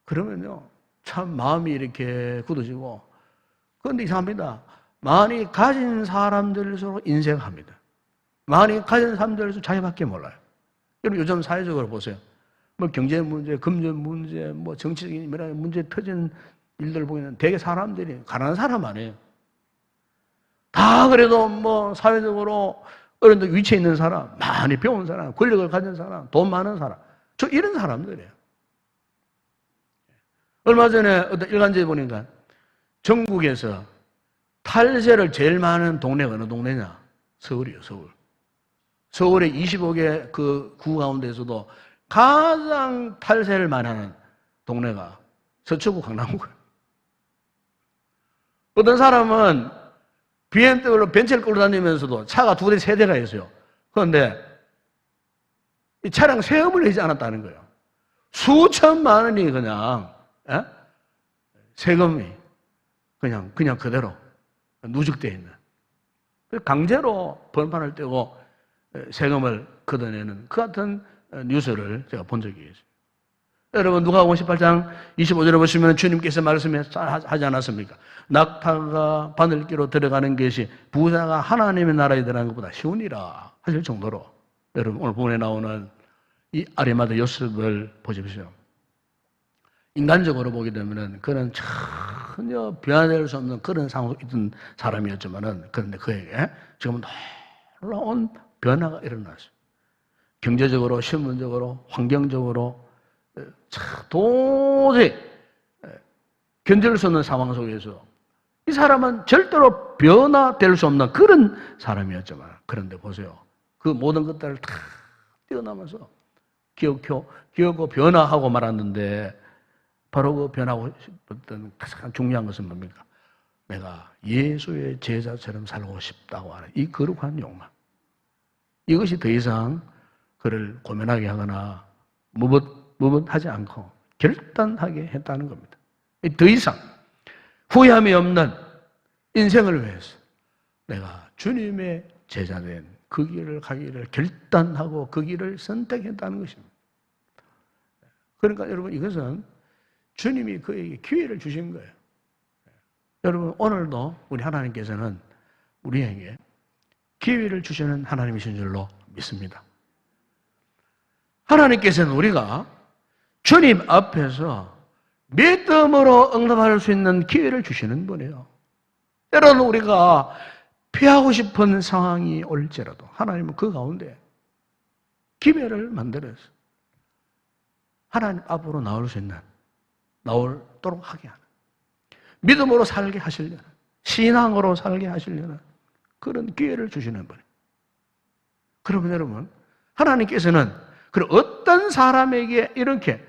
그러면요, 참 마음이 이렇게 굳어지고, 그런데 이상합니다. 많이 가진 사람들일수록 인색합니다. 많이 가진 사람들일수록 자기밖에 몰라요. 여러분 요즘 사회적으로 보세요. 뭐 경제 문제, 금전 문제, 뭐 정치적인 문제 터진 일들 보면 되게 사람들이 가난한 사람 아니에요. 다 그래도 뭐 사회적으로 어느 정도 위치에 있는 사람, 많이 배운 사람, 권력을 가진 사람, 돈 많은 사람, 저 이런 사람들이에요. 얼마 전에 어떤 일간지에 보니까 전국에서 탈세를 제일 많은 동네가 어느 동네냐? 서울이에요, 서울. 서울의 25개 그 구 가운데서도 가장 탈세를 많이 하는 동네가 서초구 강남구예요. 어떤 사람은 BMW로 벤츠를 끌고 다니면서도 차가 2대, 3대가 있어요. 그런데 이 차량 세금을 내지 않았다는 거예요. 수천만 원이 그냥 세금이 그냥 그대로 누적되어 있는. 강제로 번판을 떼고 세금을 걷어내는 그 같은 뉴스를 제가 본 적이 있어요. 여러분 누가복음 18장 25절에 보시면 주님께서 말씀하지 않았습니까? 낙타가 바늘기로 들어가는 것이 부자가 하나님의 나라에 들어가는 것보다 쉬우니라 하실 정도로 여러분 오늘 본문에 나오는 이 아리마다 요셉을 보십시오. 인간적으로 보게 되면은 그는 전혀 변화될 수 없는 그런 상황에 있던 사람이었지만은 그런데 그에게 지금 놀라운 변화가 일어났어요. 경제적으로, 신분적으로, 환경적으로 도저히 견딜 수 없는 상황 속에서 이 사람은 절대로 변화될 수 없는 그런 사람이었지만 그런데 보세요. 그 모든 것들을 다 뛰어넘어서 기억고 변화하고 말았는데 바로 그 변하고 싶었던 가장 중요한 것은 뭡니까? 내가 예수의 제자처럼 살고 싶다고 하는 이 거룩한 욕망. 이것이 더 이상 그를 고민하게 하거나 무엇하지 않고 결단하게 했다는 겁니다. 더 이상 후회함이 없는 인생을 위해서 내가 주님의 제자된 그 길을 가기를 결단하고 그 길을 선택했다는 것입니다. 그러니까 여러분 이것은 주님이 그에게 기회를 주신 거예요. 여러분 오늘도 우리 하나님께서는 우리에게 기회를 주시는 하나님이신 줄로 믿습니다. 하나님께서는 우리가 주님 앞에서 믿음으로 응답할 수 있는 기회를 주시는 분이에요. 때로는 우리가 피하고 싶은 상황이 올지라도 하나님은 그 가운데 기회를 만들어서 하나님 앞으로 나오도록 하게 하는, 믿음으로 살게 하시려는, 신앙으로 살게 하시려는 그런 기회를 주시는 분이에요. 그러면 여러분, 하나님께서는 어떤 사람에게 이렇게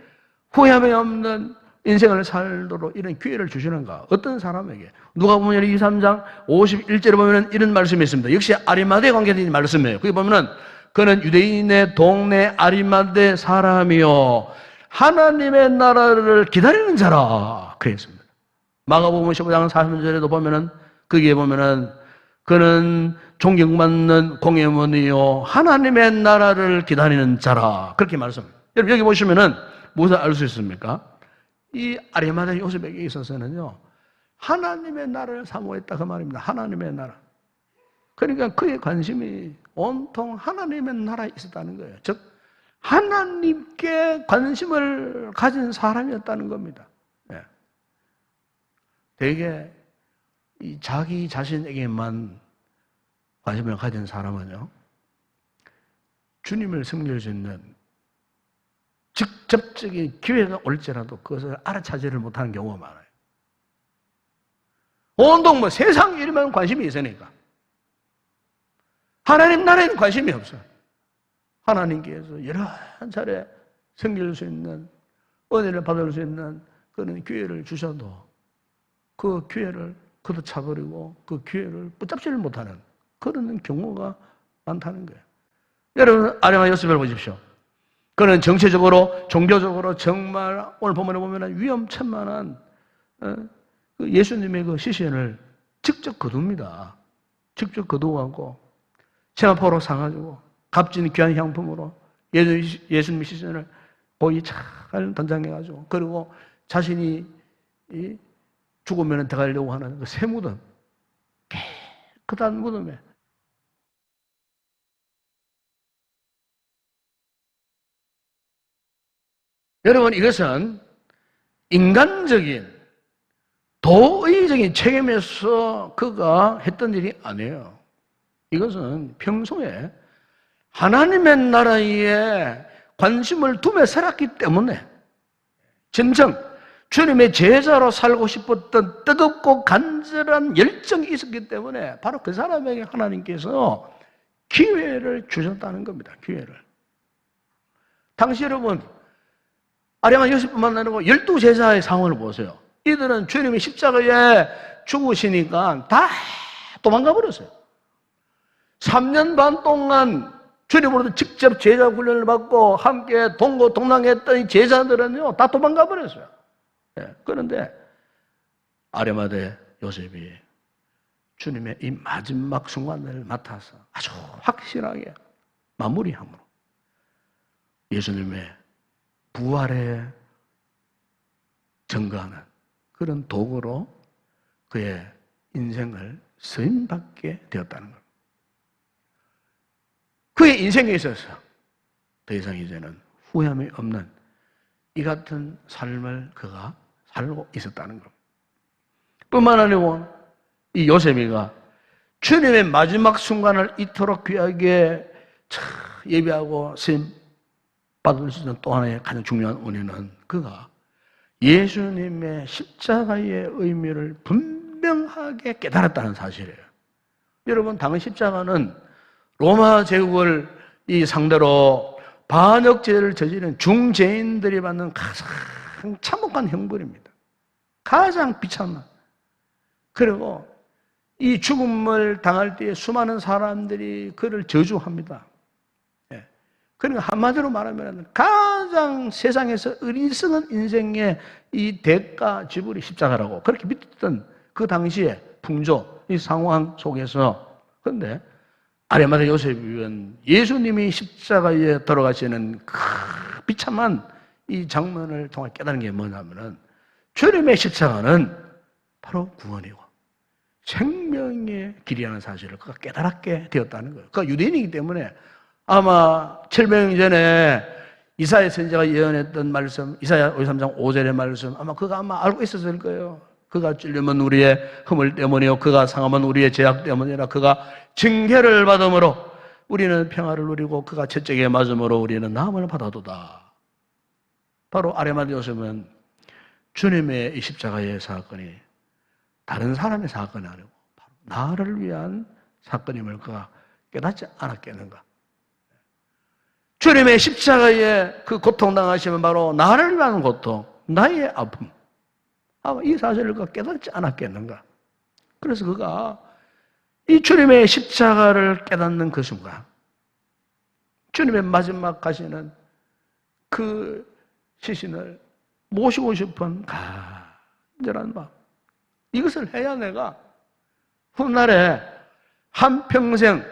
후회함이 없는 인생을 살도록 이런 기회를 주시는가? 어떤 사람에게? 누가복음 23장 51절에 보면 이런 말씀이 있습니다. 역시 아리마대 관계된 말씀이에요. 거기 보면은 그는 유대인의 동네 아리마대 사람이요 하나님의 나라를 기다리는 자라 그랬습니다. 마가복음 15장 40절에도 보면은 거기에 보면은 그는 존경받는 공예문이요 하나님의 나라를 기다리는 자라 그렇게 말씀합니다. 여러분 여기 보시면은 무엇을 알 수 있습니까? 이 아리마대 요셉에게 있어서는요 하나님의 나라를 사모했다 그 말입니다. 하나님의 나라. 그러니까 그의 관심이 온통 하나님의 나라에 있었다는 거예요. 즉 하나님께 관심을 가진 사람이었다는 겁니다. 네. 되게 이 자기 자신에게만 관심을 가진 사람은요 주님을 섬길 수 있는 직접적인 기회가 올지라도 그것을 알아차지를 못하는 경우가 많아요. 온통 세상 일에만 관심이 있으니까 하나님 나라에는 관심이 없어요. 하나님께서 여러 차례 섬길 수 있는 은혜를 받을 수 있는 그런 기회를 주셔도 그 기회를 걷어차버리고 그 기회를 붙잡지를 못하는 그런 경우가 많다는 거예요. 여러분 아리마대 요셉을 보십시오. 그는 정치적으로 종교적으로 정말 오늘 본문에 보면 위험천만한 예수님의 그 시신을 직접 거둡니다. 직접 거두고 세마포로 사가지고 값진 귀한 향품으로 예수님의 시신을 거의 잘 단장해가지고 그리고 자신이 죽으면 들어가려고 하는 그 새 무덤 깨끗한 무덤에 여러분 이것은 인간적인 도의적인 책임에서 그가 했던 일이 아니에요. 이것은 평소에 하나님의 나라에 관심을 두며 살았기 때문에 진정 주님의 제자로 살고 싶었던 뜨겁고 간절한 열정이 있었기 때문에 바로 그 사람에게 하나님께서 기회를 주셨다는 겁니다. 기회를. 당시 여러분 아리마대 요셉뿐만 아니고 12제자의 상황을 보세요. 이들은 주님이 십자가에 죽으시니까 다 도망가 버렸어요. 3년 반 동안 주님으로부터 직접 제자 훈련을 받고 함께 동고동락했던 이 제자들은요 다 도망가 버렸어요. 네. 그런데 아리마대 요셉이 주님의 이 마지막 순간을 맡아서 아주 확실하게 마무리함으로 예수님의 부활의 증거하는 그런 도구로 그의 인생을 쓰임받게 되었다는 겁니다. 그의 인생에 있어서 더 이상 이제는 후회함이 없는 이 같은 삶을 그가 살고 있었다는 겁니다. 뿐만 아니고 이 요셉이가 주님의 마지막 순간을 이토록 귀하게 예배하고 쓰임 받을 수 있는 또 하나의 가장 중요한 원인은 그가 예수님의 십자가의 의미를 분명하게 깨달았다는 사실이에요. 여러분, 당시 십자가는 로마 제국을 이 상대로 반역죄를 저지른 중죄인들이 받는 가장 참혹한 형벌입니다. 가장 비참한. 그리고 이 죽음을 당할 때에 수많은 사람들이 그를 저주합니다. 그러니까 한마디로 말하면 가장 세상에서 어리석은 인생의 이 대가 지불이 십자가라고 그렇게 믿었던 그 당시의 풍조, 이 상황 속에서 그런데 아리마다 요셉은 예수님이 십자가에 돌아가시는 그 비참한 이 장면을 통해 깨달은 게 뭐냐면은 주님의 십자가는 바로 구원이고 생명의 길이라는 사실을 그가 깨달았게 되었다는 거예요. 그가 유대인이기 때문에 아마 700년 전에 이사야 선지자가 예언했던 말씀, 이사야 53장 5절의 말씀 아마 그가 알고 있었을 거예요. 그가 찔리면 우리의 허물 때문이요 그가 상하면 우리의 죄악 때문이라 그가 징계를 받음으로 우리는 평화를 누리고 그가 채찍에 맞음으로 우리는 나음을 받아도다. 바로 아리마다 요셉은 주님의 이 십자가의 사건이 다른 사람의 사건이 아니고 바로 나를 위한 사건임을 그가 깨닫지 않았겠는가. 주님의 십자가의 그 고통당하시면 바로 나를 위한 고통, 나의 아픔. 아마 이 사실을 그가 깨닫지 않았겠는가. 그래서 그가 이 주님의 십자가를 깨닫는 그 순간, 주님의 마지막 가시는 그 시신을 모시고 싶은 간절한 마음. 이것을 해야 내가 훗날에 한평생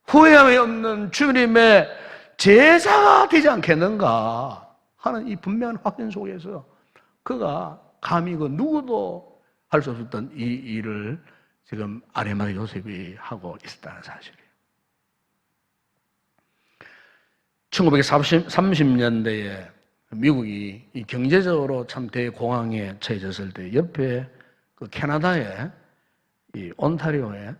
후회함이 없는 주님의 제자가 되지 않겠는가 하는 이 분명한 확신 속에서 그가 감히 그 누구도 할 수 없었던 이 일을 지금 아리마다 요셉이 하고 있었다는 사실이에요. 1930년대에 미국이 이 경제적으로 참 대공황에 처해졌을 때 옆에 그 캐나다의 이 온타리오에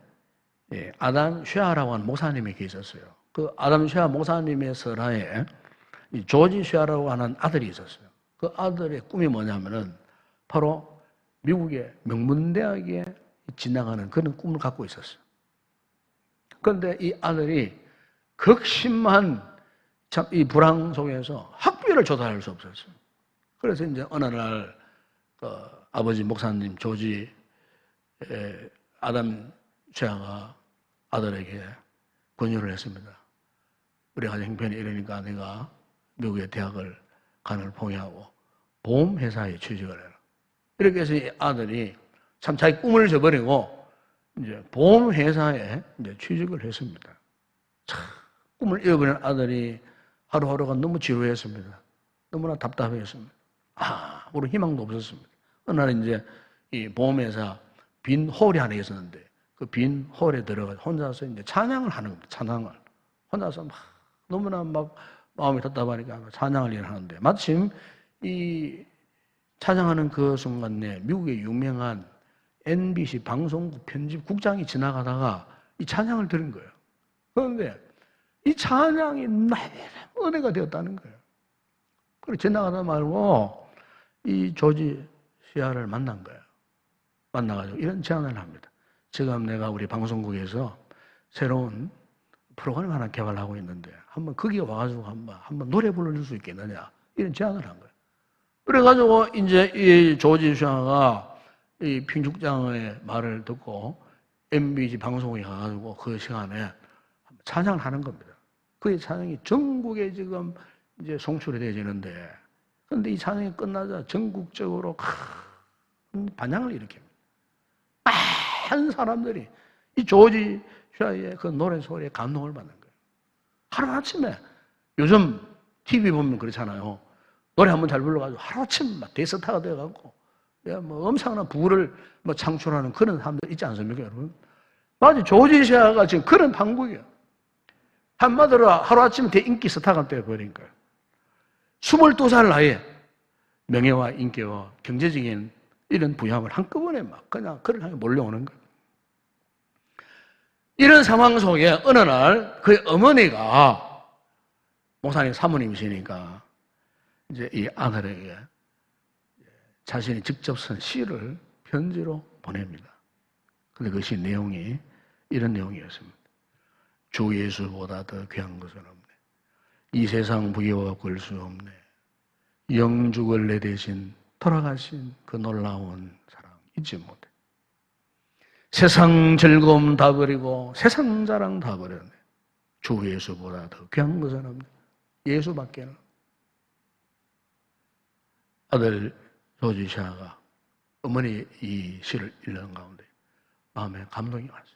아담 쉐아라고 하는 목사님이 계셨어요. 그 아담 쉐아 목사님의 설하에 이 조지 쉐아라고 하는 아들이 있었어요. 그 아들의 꿈이 뭐냐면은 바로 미국의 명문대학에 진학하는 그런 꿈을 갖고 있었어요. 그런데 이 아들이 극심한 참 이 불황 속에서 학비를 조달할 수 없었어요. 그래서 이제 어느 날 아버지 목사님 조지 아담 쉐아가 아들에게 권유를 했습니다. 우리 가정 형편이 이러니까 내가 미국의 대학을 가는 걸 포기하고 보험회사에 취직을 해라. 이렇게 해서 이 아들이 참 자기 꿈을 저버리고 이제 보험회사에 이제 취직을 했습니다. 참 꿈을 잃어버린 아들이 하루하루가 너무 지루했습니다. 너무나 답답했습니다. 아무런 희망도 없었습니다. 어느 날 이제 이 보험회사 빈 홀이 하나 있었는데 그 빈 홀에 들어가서 혼자서 이제 찬양을 하는 겁니다. 찬양을. 혼자서 막 너무나 막 마음이 답답하니까 찬양을 일을 하는데 마침 이 찬양하는 그 순간에 미국의 유명한 NBC 방송국 편집국장이 지나가다가 이 찬양을 들은 거예요. 그런데 이 찬양이 은혜가 되었다는 거예요. 그래서 지나가다 말고 이 조지 쉐아를 만난 거예요. 만나가지고 이런 제안을 합니다. 지금 내가 우리 방송국에서 새로운 프로그램 하나 개발하고 있는데 한번 거기 와가지고 한번 노래 불러줄 수 있겠느냐 이런 제안을 한 거예요. 그래가지고 이제 이 조지 쉐아가 이 편집국장의 말을 듣고 MBC 방송국에 가가지고 그 시간에 찬양을 하는 겁니다. 그의 찬양이 전국에 지금 이제 송출이 되어지는데 그런데 이 찬양이 끝나자 전국적으로 큰 반향을 일으킵니다. 많은 사람들이 이 조지 쉐아의 그 노래 소리에 감동을 받는 거예요. 하루아침에 요즘 TV 보면 그렇잖아요. 노래 한번 잘 불러가지고 하루아침 막 대스타가 돼가지고 뭐 엄청난 부를 뭐 창출하는 그런 사람들 있지 않습니까, 여러분? 맞아, 조지 시아가 지금 그런 판국이에요. 한마디로 하루아침에 대인기 스타가 되어버린 거예요. 22살 나이에 명예와 인기와 경제적인 이런 부양을 한꺼번에 막 그냥 그를 향해 몰려오는 거예요. 이런 상황 속에 어느 날 그의 어머니가 목사님 사모님이시니까 이제 이 아들에게 자신이 직접 쓴 시를 편지로 보냅니다. 근데 그 시 내용이 이런 내용이었습니다. 주 예수보다 더 귀한 것은 없네. 이 세상 부귀와 걸 수 없네. 영죽을 내 대신 돌아가신 그 놀라운 사랑 잊지 못해. 세상 즐거움 다 버리고 세상 자랑 다 버렸네. 주 예수보다 더 귀한 것은 없네. 예수밖에는. 아들 조지샤가 어머니 이 시를 읽는 가운데 마음에 감동이 왔어요.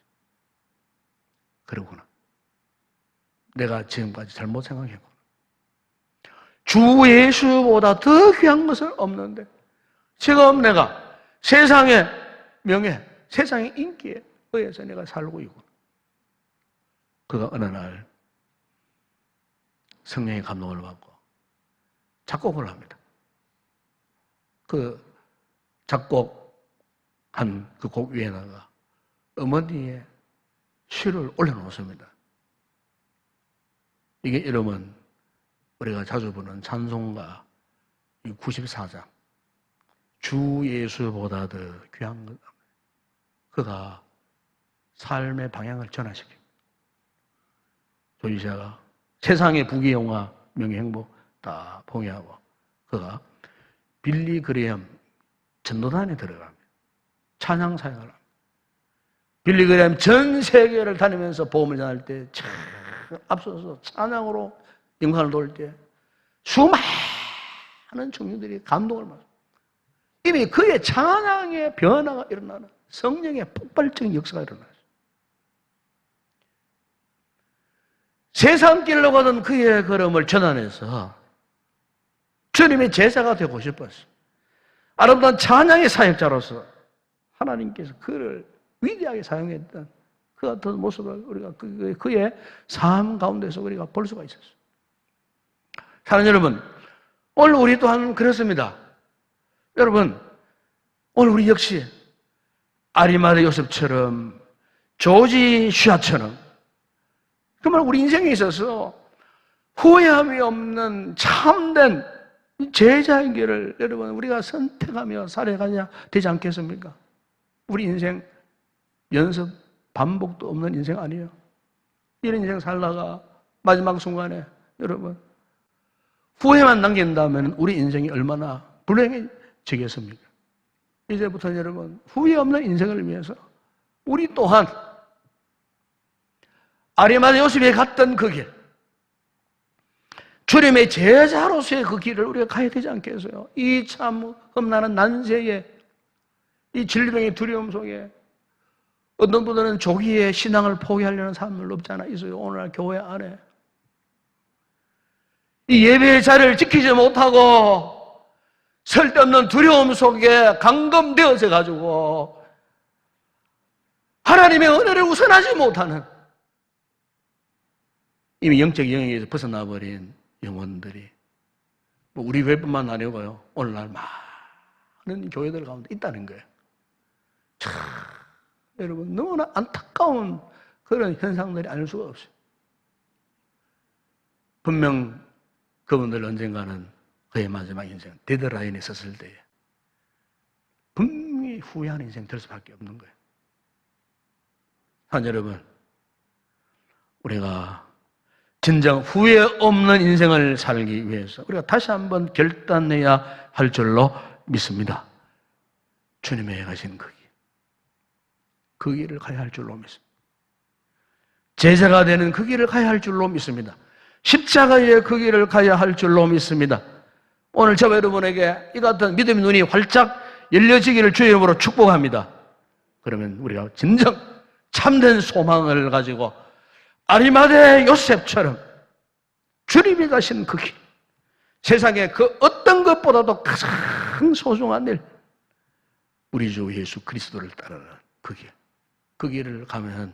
그러구나. 내가 지금까지 잘못 생각했구나. 주 예수보다 더 귀한 것은 없는데 지금 내가 세상의 명예, 세상의 인기에 의해서 내가 살고 있구나. 그가 어느 날 성령의 감동을 받고 작곡을 합니다. 그 작곡한 그 곡 위에다가 어머니의 시를 올려놓습니다. 이게 이름은 우리가 자주 부르는 찬송가 94장 주 예수보다 더 귀한 것. 그가 삶의 방향을 전환시킵니다. 조지샤가 세상의 부귀영화 명예행복 다 포기하고 그가 빌리 그레엄 전도단에 들어갑니다. 찬양 사역을 합니다. 빌리 그레엄 전 세계를 다니면서 복음을 전할 때 참 앞서서 찬양으로 영광을 돌 때 수많은 청년들이 감동을 받습니다. 이미 그의 찬양의 변화가 일어나는 성령의 폭발적인 역사가 일어났어요. 세상길로 가던 그의 걸음을 전환해서 주님의 제자가 되고 싶었어요. 아름다운 찬양의 사역자로서 하나님께서 그를 위대하게 사용했던 그 같은 모습을 우리가 그의 삶 가운데서 우리가 볼 수가 있었어요. 사랑하는 여러분, 오늘 우리 또한 그렇습니다. 여러분, 오늘 우리 역시 아리마대 요셉처럼 조지 슈아처럼 정말 우리 인생에 있어서 후회함이 없는 참된 제자의 길을 여러분 우리가 선택하며 살아가야 되지 않겠습니까? 우리 인생 연습 반복도 없는 인생 아니에요. 이런 인생 살다가 마지막 순간에 여러분 후회만 남긴다면 우리 인생이 얼마나 불행해지겠습니까? 이제부터 여러분 후회 없는 인생을 위해서 우리 또한 아리마대 요셉이 갔던 그 길, 주님의 제자로서의 그 길을 우리가 가야 되지 않겠어요? 이 참 험난한 난세에 이 질병의 두려움 속에 어떤 분들은 조기에 신앙을 포기하려는 사람들 없지 않아 있어요. 오늘날 교회 안에 이 예배의 자리를 지키지 못하고 쓸데없는 두려움 속에 감금되어져 가지고 하나님의 은혜를 우선하지 못하는 이미 영적 영역에서 벗어나 버린 영혼들이 뭐 우리 교회뿐만 아니고요 오늘날 많은 교회들 가운데 있다는 거예요. 참 여러분 너무나 안타까운 그런 현상들이 아닐 수가 없어요. 분명 그분들 언젠가는 그의 마지막 인생 데드라인에 섰을 때에 분명히 후회하는 인생 될 수밖에 없는 거예요. 한 여러분 우리가 진정 후회 없는 인생을 살기 위해서 우리가 다시 한번 결단해야 할 줄로 믿습니다. 주님의 가신 그 길, 그 길을 가야 할 줄로 믿습니다. 제자가 되는 그 길을 가야 할 줄로 믿습니다. 십자가의 그 길을 가야 할 줄로 믿습니다. 오늘 저와 여러분에게 이 같은 믿음의 눈이 활짝 열려지기를 주의 이름으로 축복합니다. 그러면 우리가 진정 참된 소망을 가지고 아리마대 요셉처럼 주님이 가신 그 길, 세상에 그 어떤 것보다도 가장 소중한 일, 우리 주 예수 그리스도를 따르는 그 길을 가면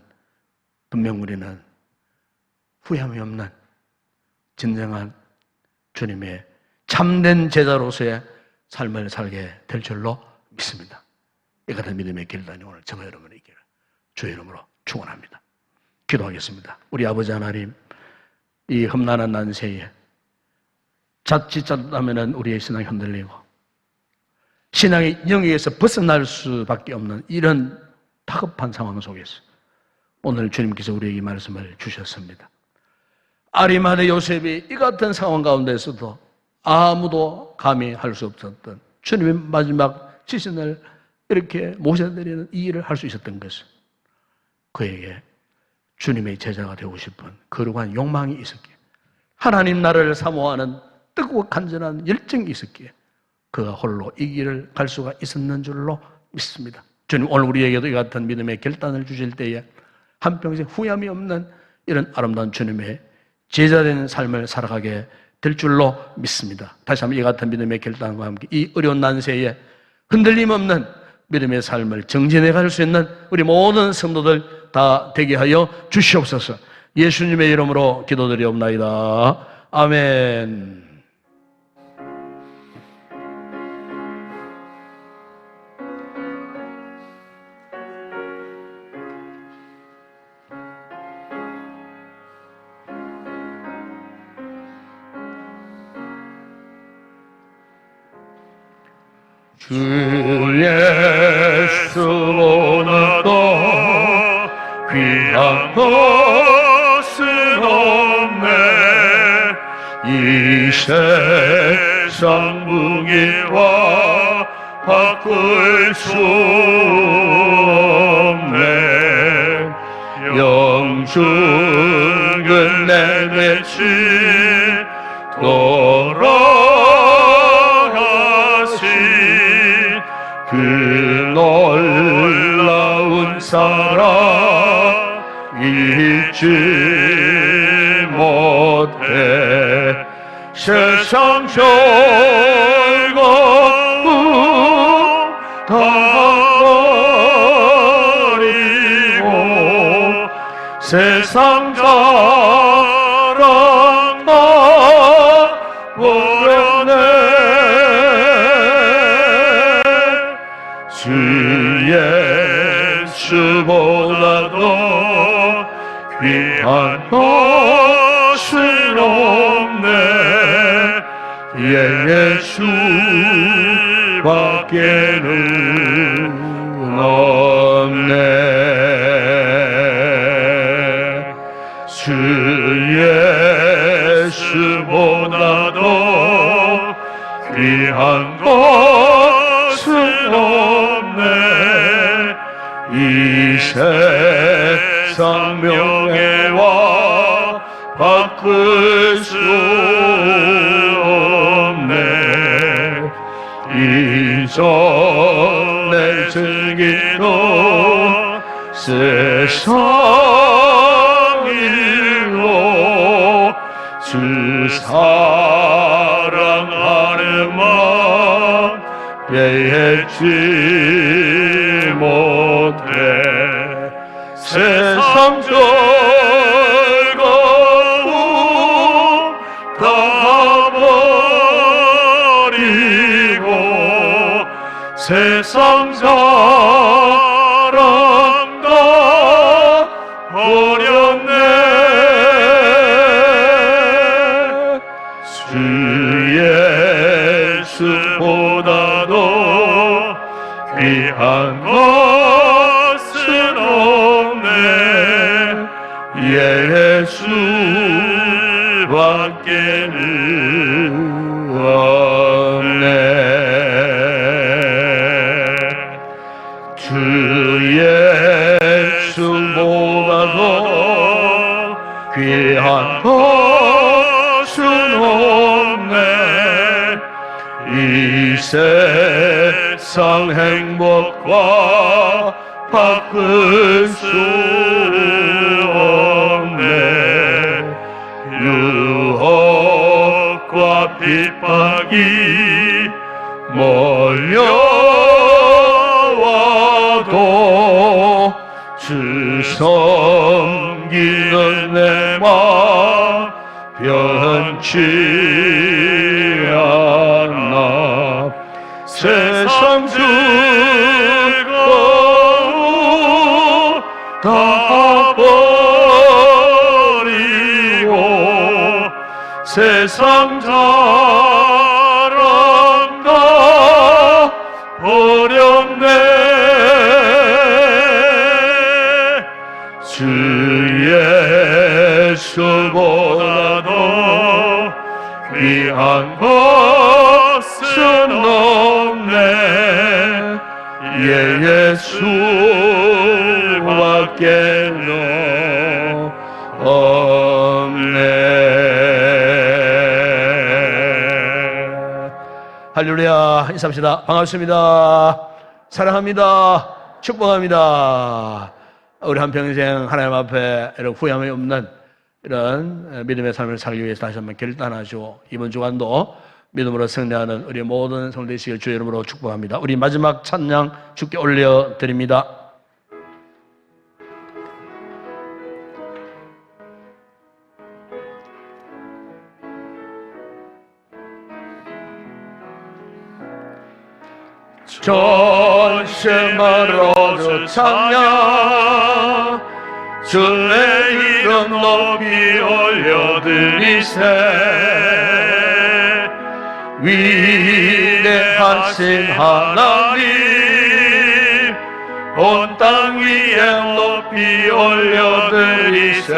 분명 우리는 후회함이 없는 진정한 주님의 참된 제자로서의 삶을 살게 될 줄로 믿습니다. 이 같은 믿음의 길단이 오늘 저와 여러분의 길을 주의 이름으로 축원합니다. 기도하겠습니다. 우리 아버지 하나님, 이 험난한 난세에 자칫 잘못하면 우리의 신앙이 흔들리고 신앙의 영역에서 벗어날 수밖에 없는 이런 다급한 상황 속에서 오늘 주님께서 우리에게 말씀을 주셨습니다. 아리마대 요셉이 이 같은 상황 가운데서도 아무도 감히 할 수 없었던 주님의 마지막 시신을 이렇게 모셔드리는 이 일을 할 수 있었던 것은 그에게 주님의 제자가 되고 싶은 거룩한 욕망이 있었기에, 하나님 나라를 사모하는 뜨겁고 간절한 열정이 있었기에 그가 홀로 이 길을 갈 수가 있었는 줄로 믿습니다. 주님, 오늘 우리에게도 이 같은 믿음의 결단을 주실 때에 한평생 후회함이 없는 이런 아름다운 주님의 제자된 삶을 살아가게 될 줄로 믿습니다. 다시 한번 이 같은 믿음의 결단과 함께 이 어려운 난세에 흔들림 없는 믿음의 삶을 정진해 갈 수 있는 우리 모든 성도들 다 되게 하여 주시옵소서. 예수님의 이름으로 기도드리옵나이다. 아멘. 주 예수보다도 귀한 것은 없네. 이 세상 무게와 바꿀 수 없네. 영주를 내뱉이 돌아가신 그 놀라운 사랑 잊지 못해. 세상 즐거움 다 버리고 세상 자랑 다 버렸네. 주 예수보다도 귀한 것은 없네. 예수밖에는 없네. 주 예수보다도 귀한 것은 없네. 이 세상 명예와 바꿀 수 없네. 이전에 즐기던 세상 일로 주 사랑하는 마음 빼지 못해. 세상 즐거움 다 버리고 세상 사랑 다 버렸네. 주 예수보다도 귀한 것은 없네. 예수밖에는 없네. 주 예수보다도 귀한 것은 없네. 이 세상 행복과 바꿀 수 없네. 유혹과 핍박 섬기는 내 마음 변치 않아. 세상 즐거움 다 버리고 세상 자랑 다 버렸네. 주 예수보다도 귀한 것은 없네. 예수밖에는 없네. 할렐루야. 인사합시다. 반갑습니다. 사랑합니다. 축복합니다. 우리 한평생 하나님 앞에 이런 후회함이 없는 이런 믿음의 삶을 살기 위해서 다시 한번 결단하시고 이번 주간도 믿음으로 승리하는 우리 모든 성도 되시길 주의 이름으로 축복합니다. 우리 마지막 찬양 주께 올려드립니다. 전심으로 주 찬양 주의 이름 높이 올려드리세. 위대하신 하나님 온 땅 위에 높이 올려드리세.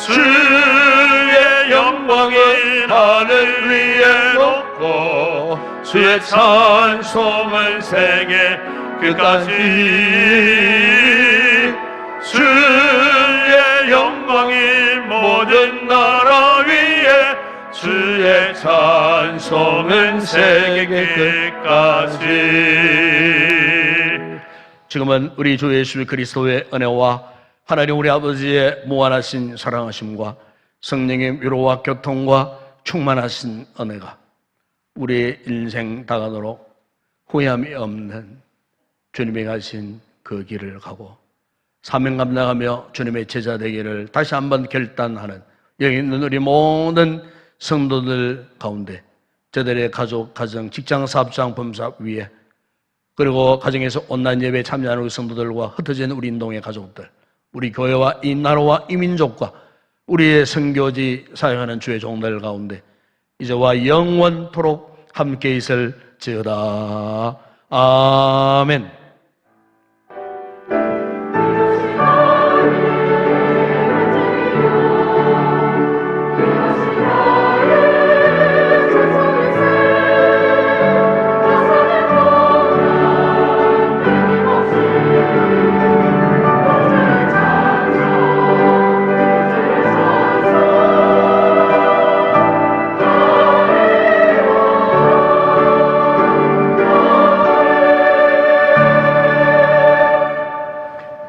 주의 영광을 하늘 위에 놓고 주의 찬송은 세계 끝까지. 주의 영광이 모든 나라 위에 주의 찬송은 세계 끝까지. 지금은 우리 주 예수 그리스도의 은혜와 하나님 우리 아버지의 무한하신 사랑하심과 성령의 위로와 교통과 충만하신 은혜가 우리의 인생 다가도록 후회함이 없는 주님이 가신 그 길을 가고 사명 감당하며 주님의 제자 되기를 다시 한번 결단하는 여기 있는 우리 모든 성도들 가운데 저들의 가족, 가정, 직장, 사업장, 범사업 위에 그리고 가정에서 온라인 예배에 참여하는 우리 성도들과 흩어진 우리 인동의 가족들, 우리 교회와 이 나라와 이 민족과 우리의 선교지 사역하는 주의 종들 가운데 이제와 영원토록 함께 있을지어다. 아멘.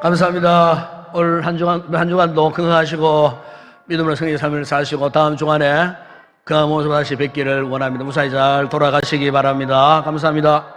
감사합니다. 올 한 주간도 건강하시고 믿음으로 성의 삶을 사시고 다음 주간에 그 모습 다시 뵙기를 원합니다. 무사히 잘 돌아가시기 바랍니다. 감사합니다.